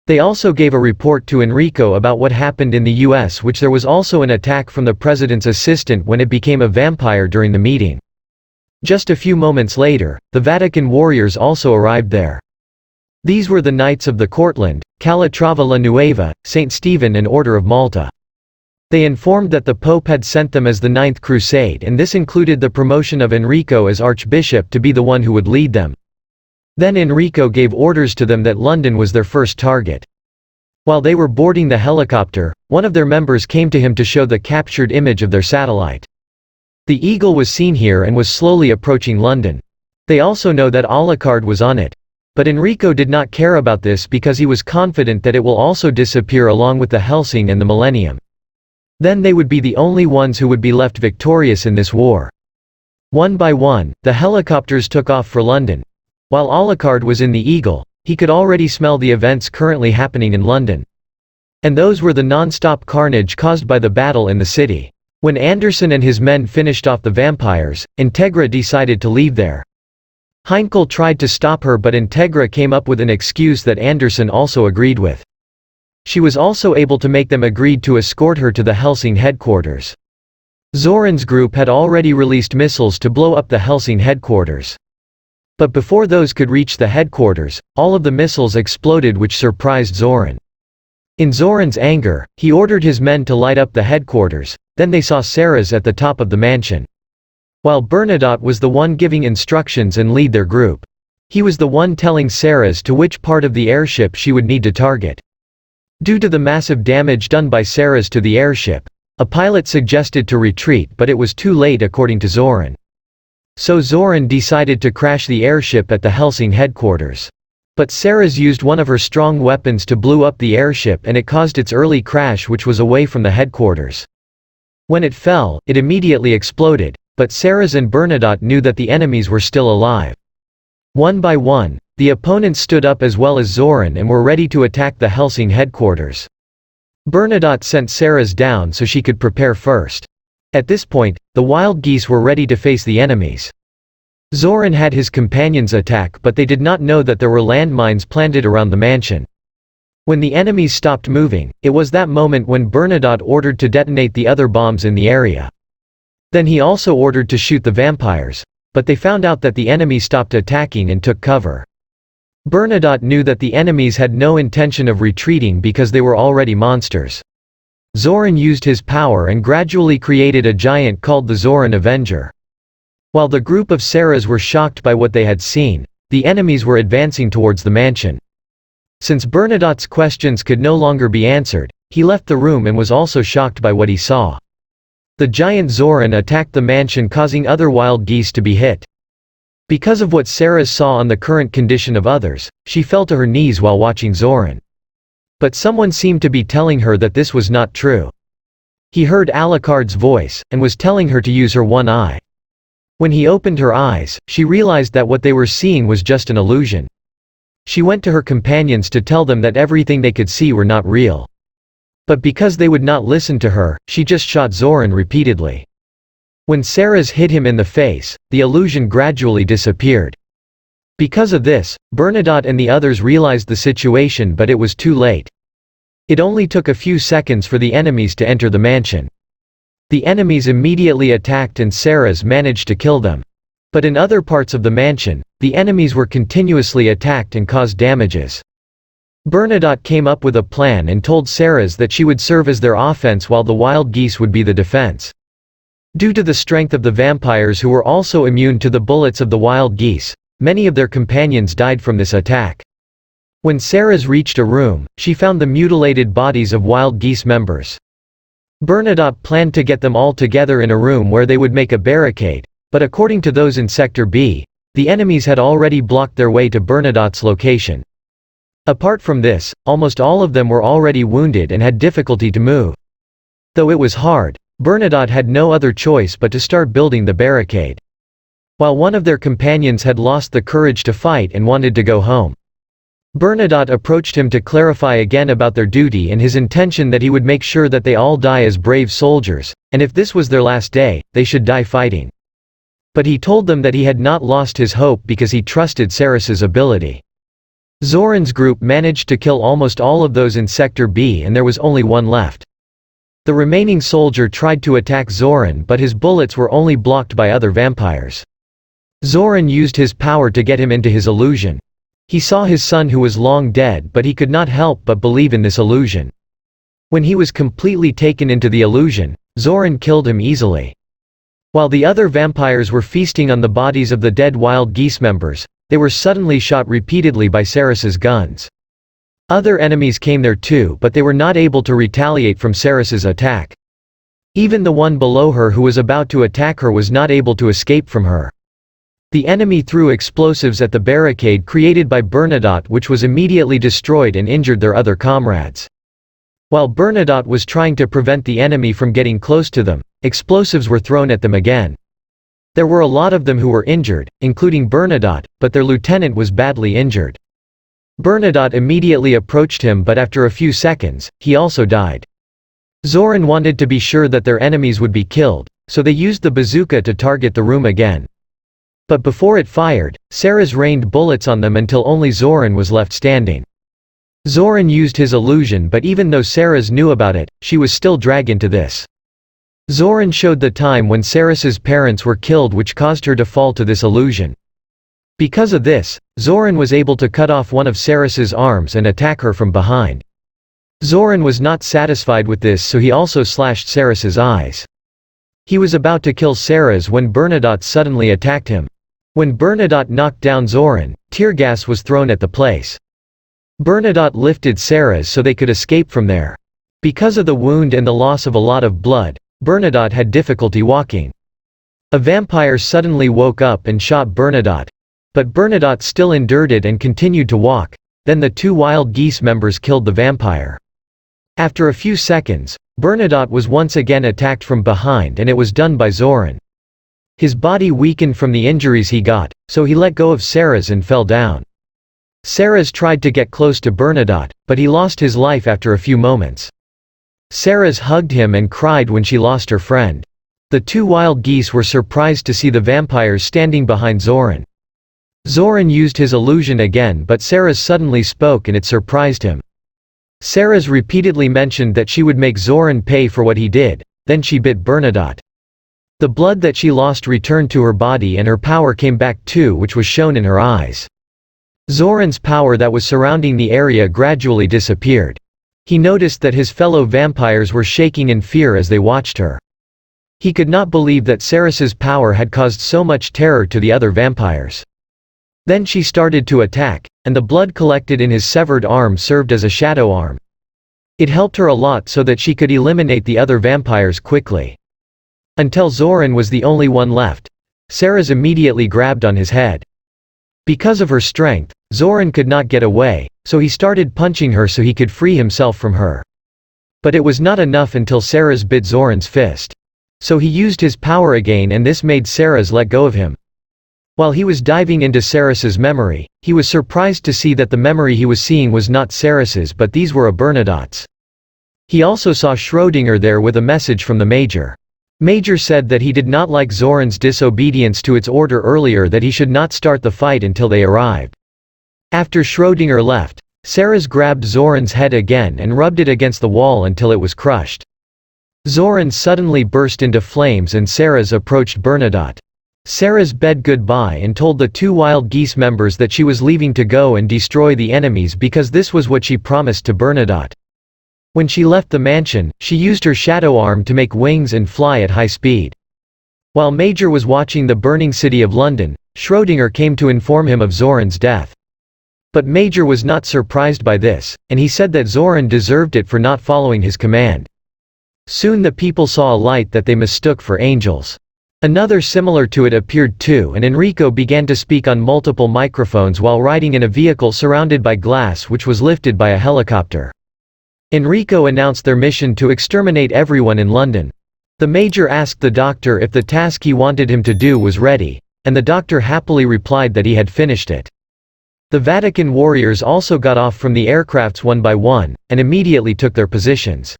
They also gave a report to Enrico about what happened in the US, which there was also an attack from the president's assistant when it became a vampire during the meeting. Just a few moments later, the Vatican warriors also arrived there. These were the Knights of the Cortland, Calatrava la Nueva, St. Stephen and Order of Malta. They informed that the Pope had sent them as the Ninth Crusade, and this included the promotion of Enrico as Archbishop to be the one who would lead them. Then Enrico gave orders to them that London was their first target. While they were boarding the helicopter, one of their members came to him to show the captured image of their satellite. The eagle was seen here and was slowly approaching London. They also know that Alucard was on it. But Enrico did not care about this because he was confident that it will also disappear along with the Hellsing and the Millennium. Then they would be the only ones who would be left victorious in this war. One by one, the helicopters took off for London. While Alucard was in the Eagle, he could already smell the events currently happening in London. And those were the non-stop carnage caused by the battle in the city. When Anderson and his men finished off the vampires, Integra decided to leave there. Heinkel tried to stop her, but Integra came up with an excuse that Anderson also agreed with. She was also able to make them agree to escort her to the Hellsing headquarters. Zoran's group had already released missiles to blow up the Hellsing headquarters. But before those could reach the headquarters, all of the missiles exploded, which surprised Zoran. In Zoran's anger, he ordered his men to light up the headquarters. Then they saw Seras at the top of the mansion. While Bernadotte was the one giving instructions and lead their group. He was the one telling Seras to which part of the airship she would need to target. Due to the massive damage done by Seras to the airship, a pilot suggested to retreat, but it was too late according to Zoran. So Zoran decided to crash the airship at the Hellsing headquarters. But Seras used one of her strong weapons to blow up the airship, and it caused its early crash, which was away from the headquarters. When it fell, it immediately exploded. But Seras and Bernadotte knew that the enemies were still alive. One by one, the opponents stood up as well as Zoran and were ready to attack the Hellsing headquarters. Bernadotte sent Seras down so she could prepare first. At this point, the wild geese were ready to face the enemies. Zoran had his companions attack, but they did not know that there were landmines planted around the mansion. When the enemies stopped moving, it was that moment when Bernadotte ordered to detonate the other bombs in the area. Then he also ordered to shoot the vampires, but they found out that the enemy stopped attacking and took cover. Bernadotte knew that the enemies had no intention of retreating because they were already monsters. Zoran used his power and gradually created a giant called the Zoran Avenger. While the group of Seras were shocked by what they had seen, the enemies were advancing towards the mansion. Since Bernadotte's questions could no longer be answered, he left the room and was also shocked by what he saw. The giant Zoran attacked the mansion, causing other wild geese to be hit. Because of what Seras saw on the current condition of others, she fell to her knees while watching Zoran. But someone seemed to be telling her that this was not true. He heard Alucard's voice, and was telling her to use her one eye. When he opened her eyes, she realized that what they were seeing was just an illusion. She went to her companions to tell them that everything they could see were not real. But because they would not listen to her, she just shot Zoran repeatedly. When Seras hit him in the face, the illusion gradually disappeared. Because of this, Bernadotte and the others realized the situation, but it was too late. It only took a few seconds for the enemies to enter the mansion. The enemies immediately attacked and Seras managed to kill them. But in other parts of the mansion, the enemies were continuously attacked and caused damages. Bernadotte came up with a plan and told Seras that she would serve as their offense while the wild geese would be the defense. Due to the strength of the vampires, who were also immune to the bullets of the wild geese, many of their companions died from this attack. When Seras reached a room, she found the mutilated bodies of wild geese members. Bernadotte planned to get them all together in a room where they would make a barricade, but according to those in Sector B, the enemies had already blocked their way to Bernadotte's location. Apart from this, almost all of them were already wounded and had difficulty to move. Though it was hard, Bernadotte had no other choice but to start building the barricade. While one of their companions had lost the courage to fight and wanted to go home, Bernadotte approached him to clarify again about their duty and his intention that he would make sure that they all die as brave soldiers, and if this was their last day, they should die fighting. But he told them that he had not lost his hope because he trusted Seras's ability. Zoran's group managed to kill almost all of those in Sector B and there was only one left. The remaining soldier tried to attack Zoran but his bullets were only blocked by other vampires. Zoran used his power to get him into his illusion. He saw his son who was long dead but he could not help but believe in this illusion. When he was completely taken into the illusion, Zoran killed him easily. While the other vampires were feasting on the bodies of the dead wild geese members, they were suddenly shot repeatedly by Seras's guns. Other enemies came there too but they were not able to retaliate from Seras's attack. Even the one below her who was about to attack her was not able to escape from her. The enemy threw explosives at the barricade created by Bernadotte which was immediately destroyed and injured their other comrades. While Bernadotte was trying to prevent the enemy from getting close to them, explosives were thrown at them again. There were a lot of them who were injured, including Bernadotte, but their lieutenant was badly injured. Bernadotte immediately approached him but after a few seconds, he also died. Zoran wanted to be sure that their enemies would be killed, so they used the bazooka to target the room again. But before it fired, Seras rained bullets on them until only Zoran was left standing. Zoran used his illusion but even though Seras knew about it, she was still dragged into this. Zoran showed the time when Seras's parents were killed which caused her to fall to this illusion. Because of this, Zoran was able to cut off one of Seras's arms and attack her from behind. Zoran was not satisfied with this so he also slashed Seras's eyes. He was about to kill Seras when Bernadotte suddenly attacked him. When Bernadotte knocked down Zoran, tear gas was thrown at the place. Bernadotte lifted Seras so they could escape from there. Because of the wound and the loss of a lot of blood, Bernadotte had difficulty walking. A vampire suddenly woke up and shot Bernadotte. But Bernadotte still endured it and continued to walk. Then the two wild geese members killed the vampire. After a few seconds, Bernadotte was once again attacked from behind and it was done by Zoran. His body weakened from the injuries he got, so he let go of Seras and fell down. Seras tried to get close to Bernadotte, but he lost his life after a few moments. Seras hugged him and cried when she lost her friend. The two wild geese were surprised to see the vampires standing behind Zoran. Zoran used his illusion again but Seras suddenly spoke and it surprised him. Seras repeatedly mentioned that she would make Zoran pay for what he did, then she bit Bernadotte. The blood that she lost returned to her body and her power came back too which was shown in her eyes. Zoran's power that was surrounding the area gradually disappeared. He noticed that his fellow vampires were shaking in fear as they watched her. He could not believe that Seras's power had caused so much terror to the other vampires. Then she started to attack, and the blood collected in his severed arm served as a shadow arm. It helped her a lot so that she could eliminate the other vampires quickly. Until Zoran was the only one left. Seras immediately grabbed on his head. Because of her strength, Zoran could not get away, so he started punching her so he could free himself from her. But it was not enough until Seras bit Zoran's fist. So he used his power again and this made Seras let go of him. While he was diving into Seras's memory, he was surprised to see that the memory he was seeing was not Seras's but these were a Bernadotte's. He also saw Schrödinger there with a message from the Major. Major said that he did not like Zoran's disobedience to its order earlier that he should not start the fight until they arrived. After Schrödinger left, Seras grabbed Zoran's head again and rubbed it against the wall until it was crushed. Zoran suddenly burst into flames and Seras approached Bernadotte. Seras bid goodbye and told the two wild geese members that she was leaving to go and destroy the enemies because this was what she promised to Bernadotte. When she left the mansion, she used her shadow arm to make wings and fly at high speed. While Major was watching the burning city of London, Schrödinger came to inform him of Zoran's death. But Major was not surprised by this, and he said that Zoran deserved it for not following his command. Soon the people saw a light that they mistook for angels. Another similar to it appeared too, and Enrico began to speak on multiple microphones while riding in a vehicle surrounded by glass which was lifted by a helicopter. Enrico announced their mission to exterminate everyone in London. The Major asked the doctor if the task he wanted him to do was ready, and the doctor happily replied that he had finished it. The Vatican warriors also got off from the aircrafts one by one, and immediately took their positions.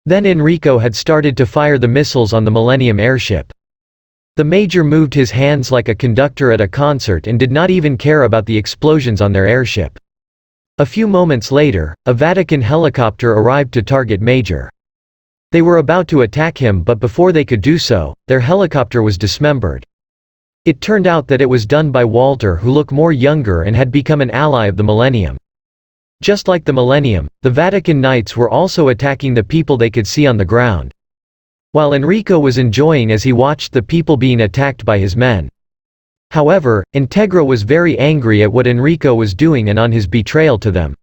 Then Enrico had started to fire the missiles on the Millennium airship. The Major moved his hands like a conductor at a concert and did not even care about the explosions on their airship. A few moments later, a Vatican helicopter arrived to target Major. They were about to attack him, but before they could do so, their helicopter was dismembered. It turned out that it was done by Walter, who looked more younger and had become an ally of the Millennium. Just like the Millennium, the Vatican Knights were also attacking the people they could see on the ground. While Enrico was enjoying as he watched the people being attacked by his men. However, Integra was very angry at what Enrico was doing and on his betrayal to them.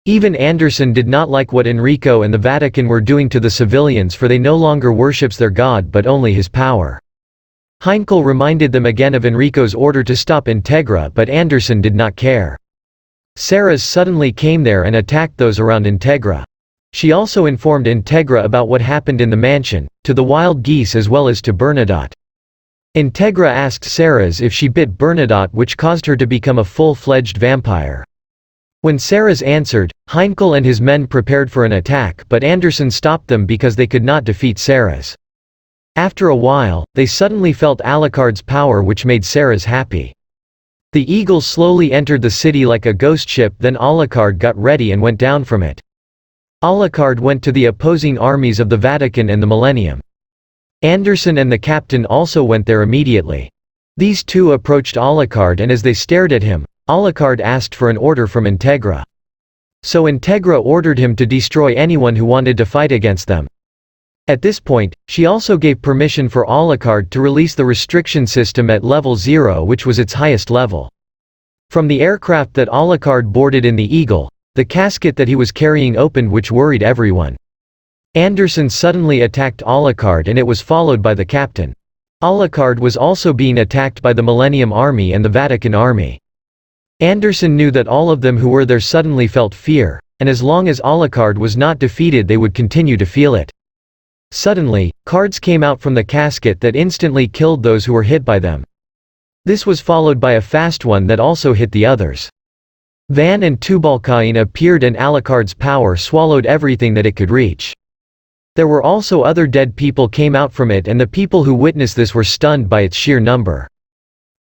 Even Anderson did not like what Enrico and the Vatican were doing to the civilians, for they no longer worships their god but only his power. Heinkel reminded them again of Enrico's order to stop Integra, but Anderson did not care. Seras suddenly came there and attacked those around Integra. She also informed Integra about what happened in the mansion, to the wild geese as well as to Bernadotte. Integra asked Seras if she bit Bernadotte, which caused her to become a full-fledged vampire. When Seras answered, Heinkel and his men prepared for an attack, but Anderson stopped them because they could not defeat Seras. After a while, they suddenly felt Alucard's power, which made Seras happy. The eagle slowly entered the city like a ghost ship, then Alucard got ready and went down from it. Alucard went to the opposing armies of the Vatican and the Millennium. Anderson and the captain also went there immediately. These two approached Alucard, and as they stared at him, Alucard asked for an order from Integra. So Integra ordered him to destroy anyone who wanted to fight against them. At this point, she also gave permission for Alucard to release the restriction system at level 0, which was its highest level. From the aircraft that Alucard boarded in the Eagle, the casket that he was carrying opened, which worried everyone. Anderson suddenly attacked Alucard and it was followed by the captain. Alucard was also being attacked by the Millennium Army and the Vatican Army. Anderson knew that all of them who were there suddenly felt fear, and as long as Alucard was not defeated they would continue to feel it. Suddenly, cards came out from the casket that instantly killed those who were hit by them. This was followed by a fast one that also hit the others. Van and Tubalcain appeared and Alucard's power swallowed everything that it could reach. There were also other dead people came out from it, and the people who witnessed this were stunned by its sheer number.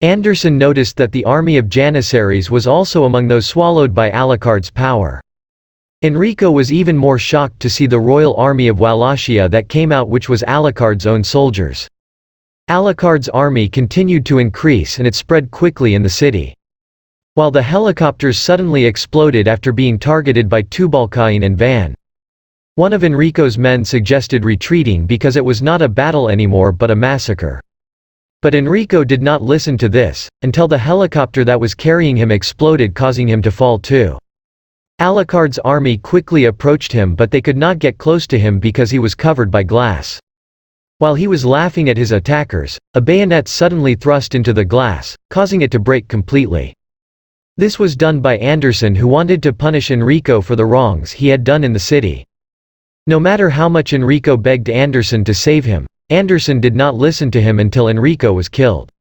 Anderson noticed that the army of Janissaries was also among those swallowed by Alucard's power. Enrico was even more shocked to see the royal army of Wallachia that came out, which was Alucard's own soldiers. Alucard's army continued to increase and it spread quickly in the city. While the helicopters suddenly exploded after being targeted by Tubalcain and Van. One of Enrico's men suggested retreating because it was not a battle anymore but a massacre. But Enrico did not listen to this, until the helicopter that was carrying him exploded, causing him to fall too. Alucard's army quickly approached him, but they could not get close to him because he was covered by glass. While he was laughing at his attackers, a bayonet suddenly thrust into the glass, causing it to break completely. This was done by Anderson, who wanted to punish Enrico for the wrongs he had done in the city. No matter how much Enrico begged Anderson to save him, Anderson did not listen to him until Enrico was killed.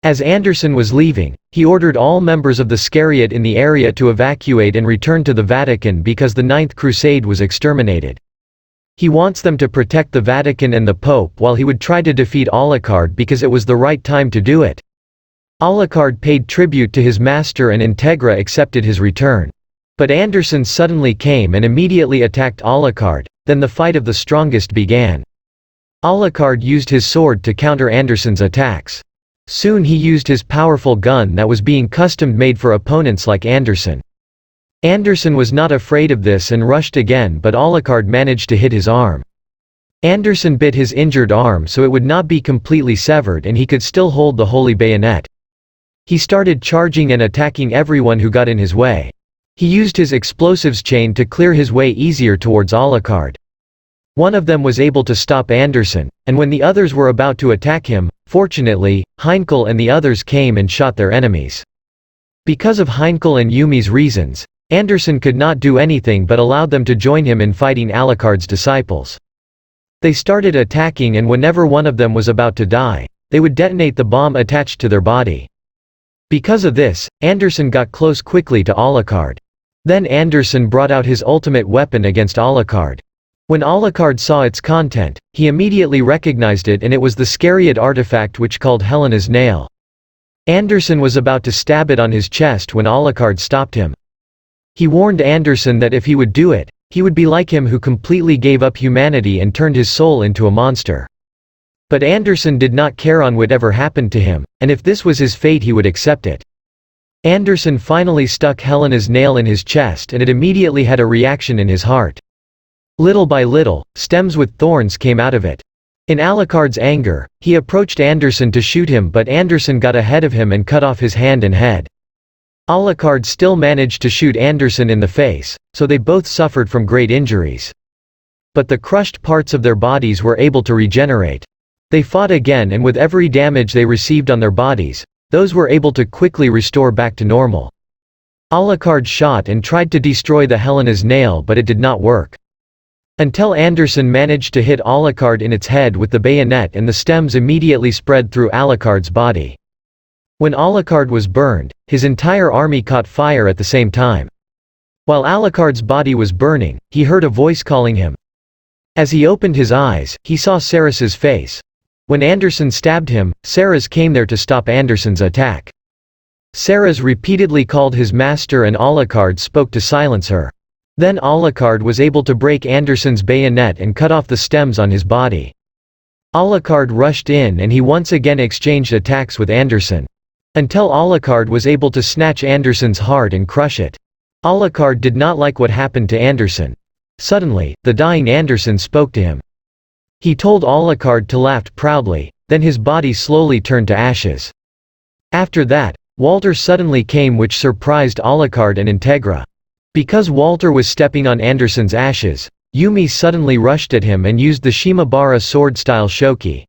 As Anderson was leaving, he ordered all members of the Scariot in the area to evacuate and return to the Vatican because the Ninth Crusade was exterminated. He wants them to protect the Vatican and the Pope, while he would try to defeat Alucard because it was the right time to do it. Alucard paid tribute to his master and Integra accepted his return. But Anderson suddenly came and immediately attacked Alucard, then the fight of the strongest began. Alucard used his sword to counter Anderson's attacks. Soon he used his powerful gun that was being custom-made for opponents like Anderson. Anderson was not afraid of this and rushed again, but Alucard managed to hit his arm. Anderson bit his injured arm so it would not be completely severed and he could still hold the holy bayonet. He started charging and attacking everyone who got in his way. He used his explosives chain to clear his way easier towards Alucard. One of them was able to stop Anderson, and when the others were about to attack him, fortunately, Heinkel and the others came and shot their enemies. Because of Heinkel and Yumi's reasons, Anderson could not do anything but allowed them to join him in fighting Alucard's disciples. They started attacking, and whenever one of them was about to die, they would detonate the bomb attached to their body. Because of this, Anderson got close quickly to Alucard. Then Anderson brought out his ultimate weapon against Alucard. When Alucard saw its content, he immediately recognized it, and it was the Scariad artifact which called Helena's nail. Anderson was about to stab it on his chest when Alucard stopped him. He warned Anderson that if he would do it, he would be like him, who completely gave up humanity and turned his soul into a monster. But Anderson did not care on whatever happened to him, and if this was his fate he would accept it. Anderson finally stuck Helena's nail in his chest, and it immediately had a reaction in his heart. Little by little, stems with thorns came out of it. In Alucard's anger, he approached Anderson to shoot him, but Anderson got ahead of him and cut off his hand and head. Alucard still managed to shoot Anderson in the face, so they both suffered from great injuries. But the crushed parts of their bodies were able to regenerate. They fought again, and with every damage they received on their bodies, those were able to quickly restore back to normal. Alucard shot and tried to destroy the Helena's nail, but it did not work. Until Anderson managed to hit Alucard in its head with the bayonet, and the stems immediately spread through Alucard's body. When Alucard was burned, his entire army caught fire at the same time. While Alucard's body was burning, he heard a voice calling him. As he opened his eyes, he saw Seras's face. When Anderson stabbed him, Seras came there to stop Anderson's attack. Seras repeatedly called his master, and Alucard spoke to silence her. Then Alucard was able to break Anderson's bayonet and cut off the stems on his body. Alucard rushed in, and he once again exchanged attacks with Anderson. Until Alucard was able to snatch Anderson's heart and crush it. Alucard did not like what happened to Anderson. Suddenly, the dying Anderson spoke to him. He told Alucard to laugh proudly, then his body slowly turned to ashes. After that, Walter suddenly came, which surprised Alucard and Integra. Because Walter was stepping on Anderson's ashes, Yumi suddenly rushed at him and used the Shimabara sword-style shoki.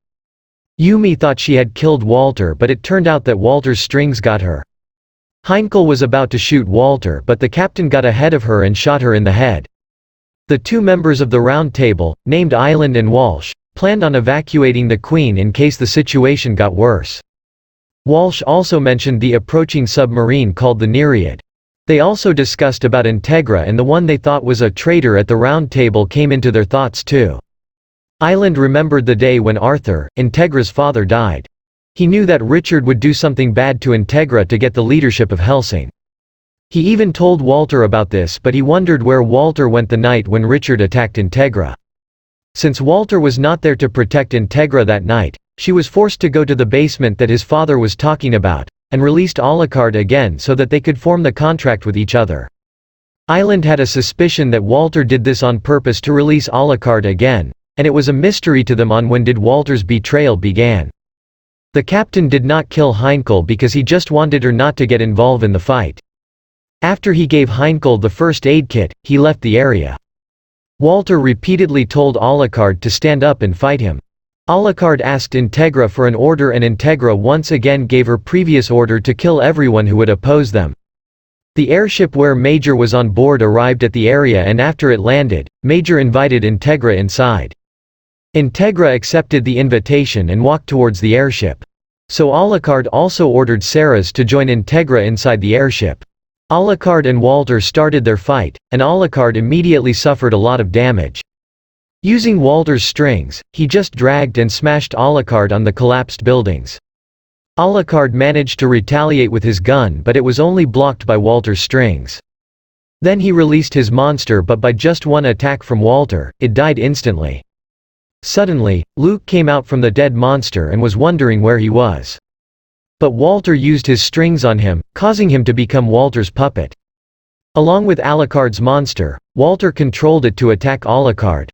Yumi thought she had killed Walter, but it turned out that Walter's strings got her. Heinkel was about to shoot Walter, but the captain got ahead of her and shot her in the head. The two members of the Round Table, named Island and Walsh, planned on evacuating the Queen in case the situation got worse. Walsh also mentioned the approaching submarine called the Nereid. They also discussed about Integra, and the one they thought was a traitor at the Round Table came into their thoughts too. Island remembered the day when Arthur, Integra's father, died. He knew that Richard would do something bad to Integra to get the leadership of Hellsing. He even told Walter about this, but he wondered where Walter went the night when Richard attacked Integra. Since Walter was not there to protect Integra that night, she was forced to go to the basement that his father was talking about, and released Alucard again so that they could form the contract with each other. Island had a suspicion that Walter did this on purpose to release Alucard again, and it was a mystery to them on when did Walter's betrayal began. The captain did not kill Heinkel because he just wanted her not to get involved in the fight. After he gave Heinkel the first aid kit, he left the area. Walter repeatedly told Alucard to stand up and fight him. Alucard asked Integra for an order, and Integra once again gave her previous order to kill everyone who would oppose them. The airship where Major was on board arrived at the area, and after it landed, Major invited Integra inside. Integra accepted the invitation and walked towards the airship. So Alucard also ordered Seras to join Integra inside the airship. Alucard and Walter started their fight, and Alucard immediately suffered a lot of damage. Using Walter's strings, he just dragged and smashed Alucard on the collapsed buildings. Alucard managed to retaliate with his gun, but it was only blocked by Walter's strings. Then he released his monster, but by just one attack from Walter, it died instantly. Suddenly, Luke came out from the dead monster and was wondering where he was. But Walter used his strings on him, causing him to become Walter's puppet. Along with Alucard's monster, Walter controlled it to attack Alucard.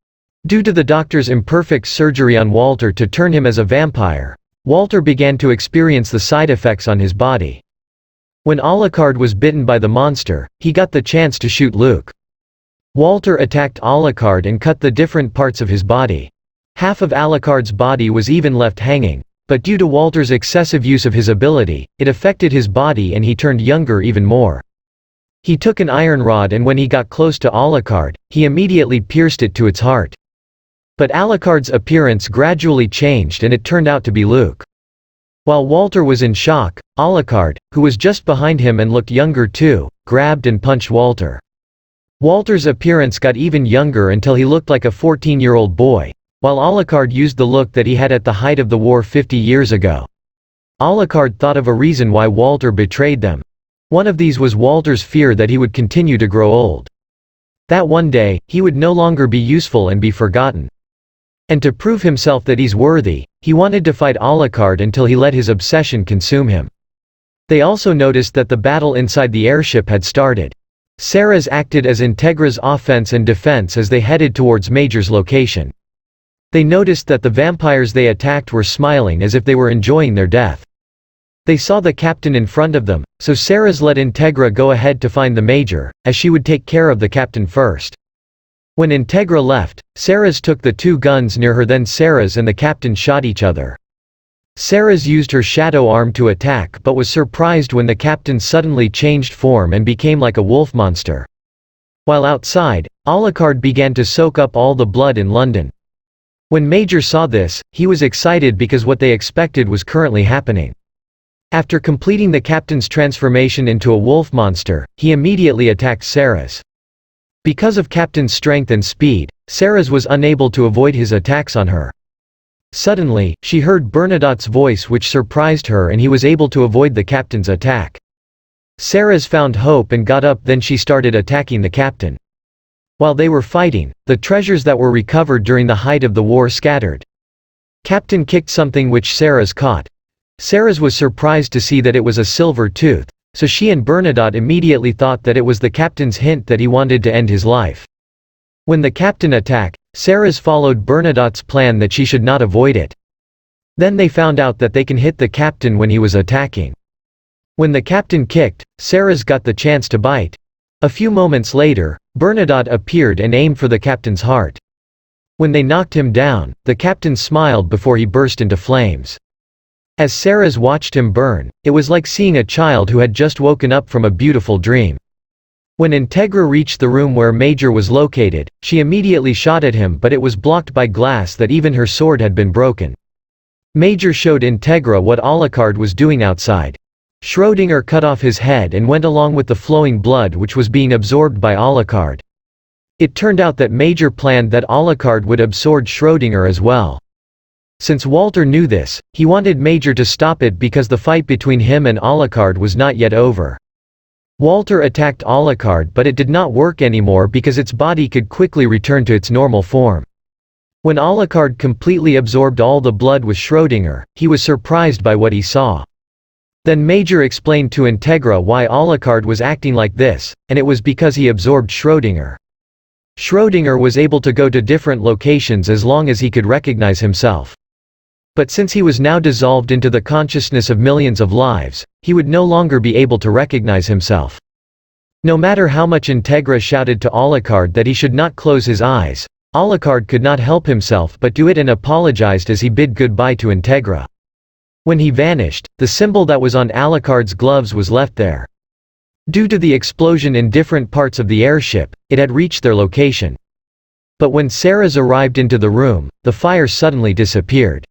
Due to the doctor's imperfect surgery on Walter to turn him as a vampire, Walter began to experience the side effects on his body. When Alucard was bitten by the monster, he got the chance to shoot Luke. Walter attacked Alucard and cut the different parts of his body. Half of Alucard's body was even left hanging, but due to Walter's excessive use of his ability, it affected his body and he turned younger even more. He took an iron rod and when he got close to Alucard, he immediately pierced it to its heart. But Alucard's appearance gradually changed and it turned out to be Luke. While Walter was in shock, Alucard, who was just behind him and looked younger too, grabbed and punched Walter. Walter's appearance got even younger until he looked like a 14-year-old boy, while Alucard used the look that he had at the height of the war 50 years ago. Alucard thought of a reason why Walter betrayed them. One of these was Walter's fear that he would continue to grow old. That one day, he would no longer be useful and be forgotten. And to prove himself that he's worthy, he wanted to fight Alucard until he let his obsession consume him. They also noticed that the battle inside the airship had started. Seras acted as Integra's offense and defense as they headed towards Major's location. They noticed that the vampires they attacked were smiling as if they were enjoying their death. They saw the captain in front of them, so Seras let Integra go ahead to find the Major, as she would take care of the captain first. When Integra left, Seras took the two guns near her, then Seras and the captain shot each other. Seras used her shadow arm to attack but was surprised when the captain suddenly changed form and became like a wolf monster. While outside, Alucard began to soak up all the blood in London. When Major saw this, he was excited because what they expected was currently happening. After completing the captain's transformation into a wolf monster, he immediately attacked Seras. Because of Captain's strength and speed, Seras was unable to avoid his attacks on her. Suddenly, she heard Bernadotte's voice which surprised her and he was able to avoid the captain's attack. Seras found hope and got up, then she started attacking the captain. While they were fighting, the treasures that were recovered during the height of the war scattered. Captain kicked something which Seras caught. Seras was surprised to see that it was a silver tooth, so she and Bernadotte immediately thought that it was the captain's hint that he wanted to end his life. When the captain attacked, Seras followed Bernadotte's plan that she should not avoid it. Then they found out that they can hit the captain when he was attacking. When the captain kicked, Seras got the chance to bite. A few moments later, Bernadotte appeared and aimed for the captain's heart. When they knocked him down, the captain smiled before he burst into flames. As Seras watched him burn, it was like seeing a child who had just woken up from a beautiful dream. When Integra reached the room where Major was located, she immediately shot at him, but it was blocked by glass that even her sword had been broken. Major showed Integra what Alucard was doing outside. Schrödinger cut off his head and went along with the flowing blood which was being absorbed by Alucard. It turned out that Major planned that Alucard would absorb Schrödinger as well. Since Walter knew this, he wanted Major to stop it because the fight between him and Alucard was not yet over. Walter attacked Alucard, but it did not work anymore because its body could quickly return to its normal form. When Alucard completely absorbed all the blood with Schrödinger, he was surprised by what he saw. Then Major explained to Integra why Alucard was acting like this, and it was because he absorbed Schrödinger. Schrödinger was able to go to different locations as long as he could recognize himself. But since he was now dissolved into the consciousness of millions of lives, he would no longer be able to recognize himself. No matter how much Integra shouted to Alucard that he should not close his eyes, Alucard could not help himself but do it and apologized as he bid goodbye to Integra. When he vanished, the symbol that was on Alucard's gloves was left there. Due to the explosion in different parts of the airship, it had reached their location. But when Seras arrived into the room, the fire suddenly disappeared.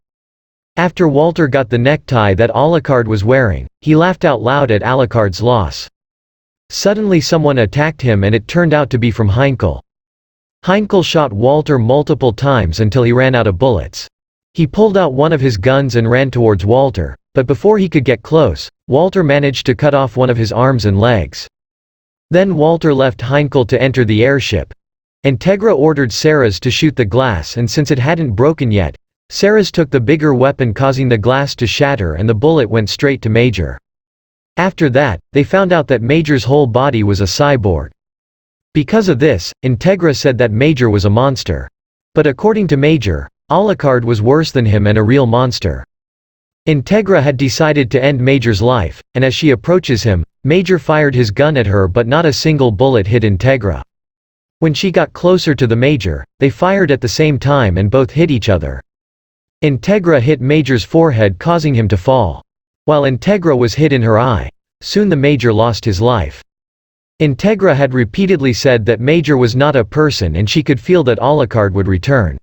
After Walter got the necktie that Alucard was wearing, he laughed out loud at Alucard's loss. Suddenly someone attacked him and it turned out to be from Heinkel. Heinkel shot Walter multiple times until he ran out of bullets. He pulled out one of his guns and ran towards Walter, but before he could get close, Walter managed to cut off one of his arms and legs. Then Walter left Heinkel to enter the airship. Integra ordered Seras to shoot the glass, and since it hadn't broken yet, Seras took the bigger weapon, causing the glass to shatter and the bullet went straight to Major. After that, they found out that Major's whole body was a cyborg. Because of this, Integra said that Major was a monster. But according to Major, Alucard was worse than him and a real monster. Integra had decided to end Major's life, and as she approaches him, Major fired his gun at her, but not a single bullet hit Integra. When she got closer to the Major, they fired at the same time and both hit each other. Integra hit Major's forehead, causing him to fall. While Integra was hit in her eye. Soon the Major lost his life. Integra had repeatedly said that Major was not a person and she could feel that Alucard would return.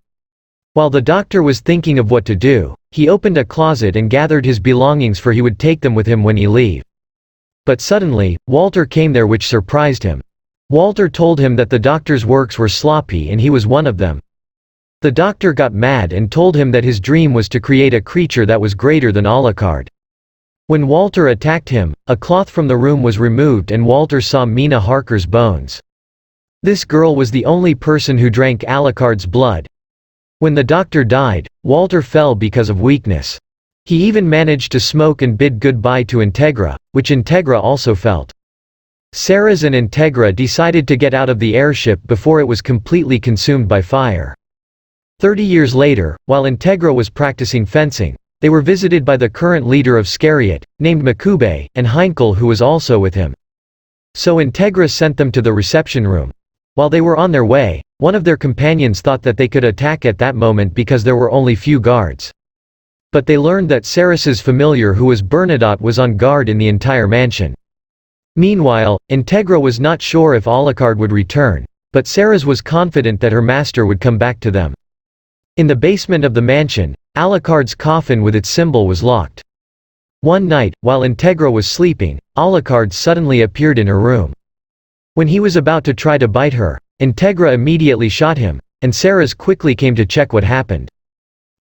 While the doctor was thinking of what to do, he opened a closet and gathered his belongings, for he would take them with him when he leave. But suddenly, Walter came there, which surprised him. Walter told him that the doctor's works were sloppy and he was one of them. The doctor got mad and told him that his dream was to create a creature that was greater than Alucard. When Walter attacked him, a cloth from the room was removed and Walter saw Mina Harker's bones. This girl was the only person who drank Alucard's blood. When the doctor died, Walter fell because of weakness. He even managed to smoke and bid goodbye to Integra, which Integra also felt. Seras and Integra decided to get out of the airship before it was completely consumed by fire. 30 years later, while Integra was practicing fencing, they were visited by the current leader of Scariot, named Makube, and Heinkel, who was also with him. So Integra sent them to the reception room. While they were on their way, one of their companions thought that they could attack at that moment because there were only few guards. But they learned that Seras's familiar, who was Bernadotte, was on guard in the entire mansion. Meanwhile, Integra was not sure if Alucard would return, but Seras was confident that her master would come back to them. In the basement of the mansion, Alucard's coffin with its symbol was locked. One night, while Integra was sleeping, Alucard suddenly appeared in her room. When he was about to try to bite her, Integra immediately shot him, and Seras quickly came to check what happened.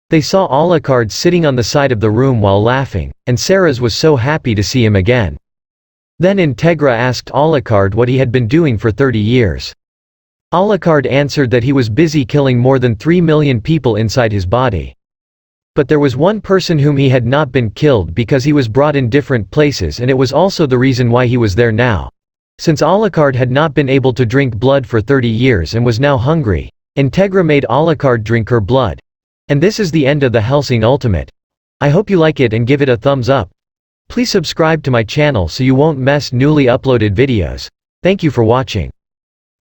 They saw Alucard sitting on the side of the room while laughing, and Seras was so happy to see him again. Then Integra asked Alucard what he had been doing for 30 years. Alucard answered that he was busy killing more than 3 million people inside his body. But there was one person whom he had not been killed because he was brought in different places, and it was also the reason why he was there now. Since Alucard had not been able to drink blood for 30 years and was now hungry, Integra made Alucard drink her blood. And this is the end of the Hellsing Ultimate. I hope you like it and give it a thumbs up. Please subscribe to my channel so you won't miss newly uploaded videos. Thank you for watching.